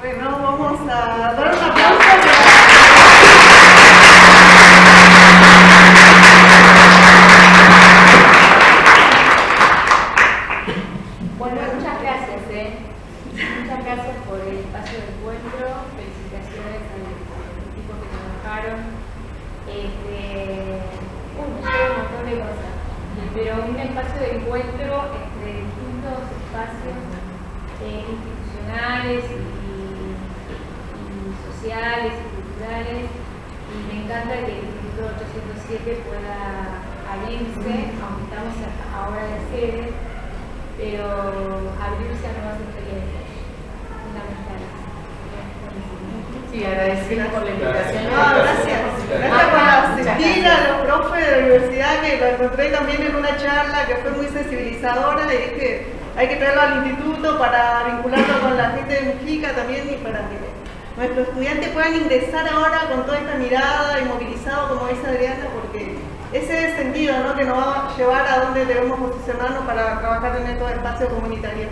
Speaker 3: Bueno, vamos a dar un aplauso.
Speaker 11: Bueno, muchas gracias, muchas gracias por el espacio de encuentro, felicitaciones al equipo que trabajaron. Me lleva un montón de cosas, pero un espacio de encuentro entre distintos espacios institucionales y sociales y culturales, y me encanta que el Instituto 807 pueda abrirse, aunque estamos ahora de sede, pero abrirse a nuevas experiencias fundamentales.
Speaker 13: Sí, agradecida por la invitación.
Speaker 3: Gracias. Gracias por asistir a los profes de la universidad, que lo encontré también en una charla que fue muy sensibilizadora. Le dije, hay que traerlo al instituto para vincularlo con la gente de Mujica también y para que nuestros estudiantes puedan ingresar ahora con toda esta mirada y movilizado, como dice Adriana, porque ese es el sentido, ¿no?, que nos va a llevar a donde debemos posicionarnos para trabajar en estos espacios comunitarios.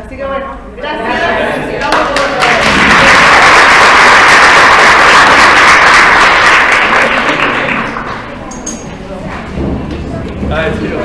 Speaker 3: Así que bueno, gracias.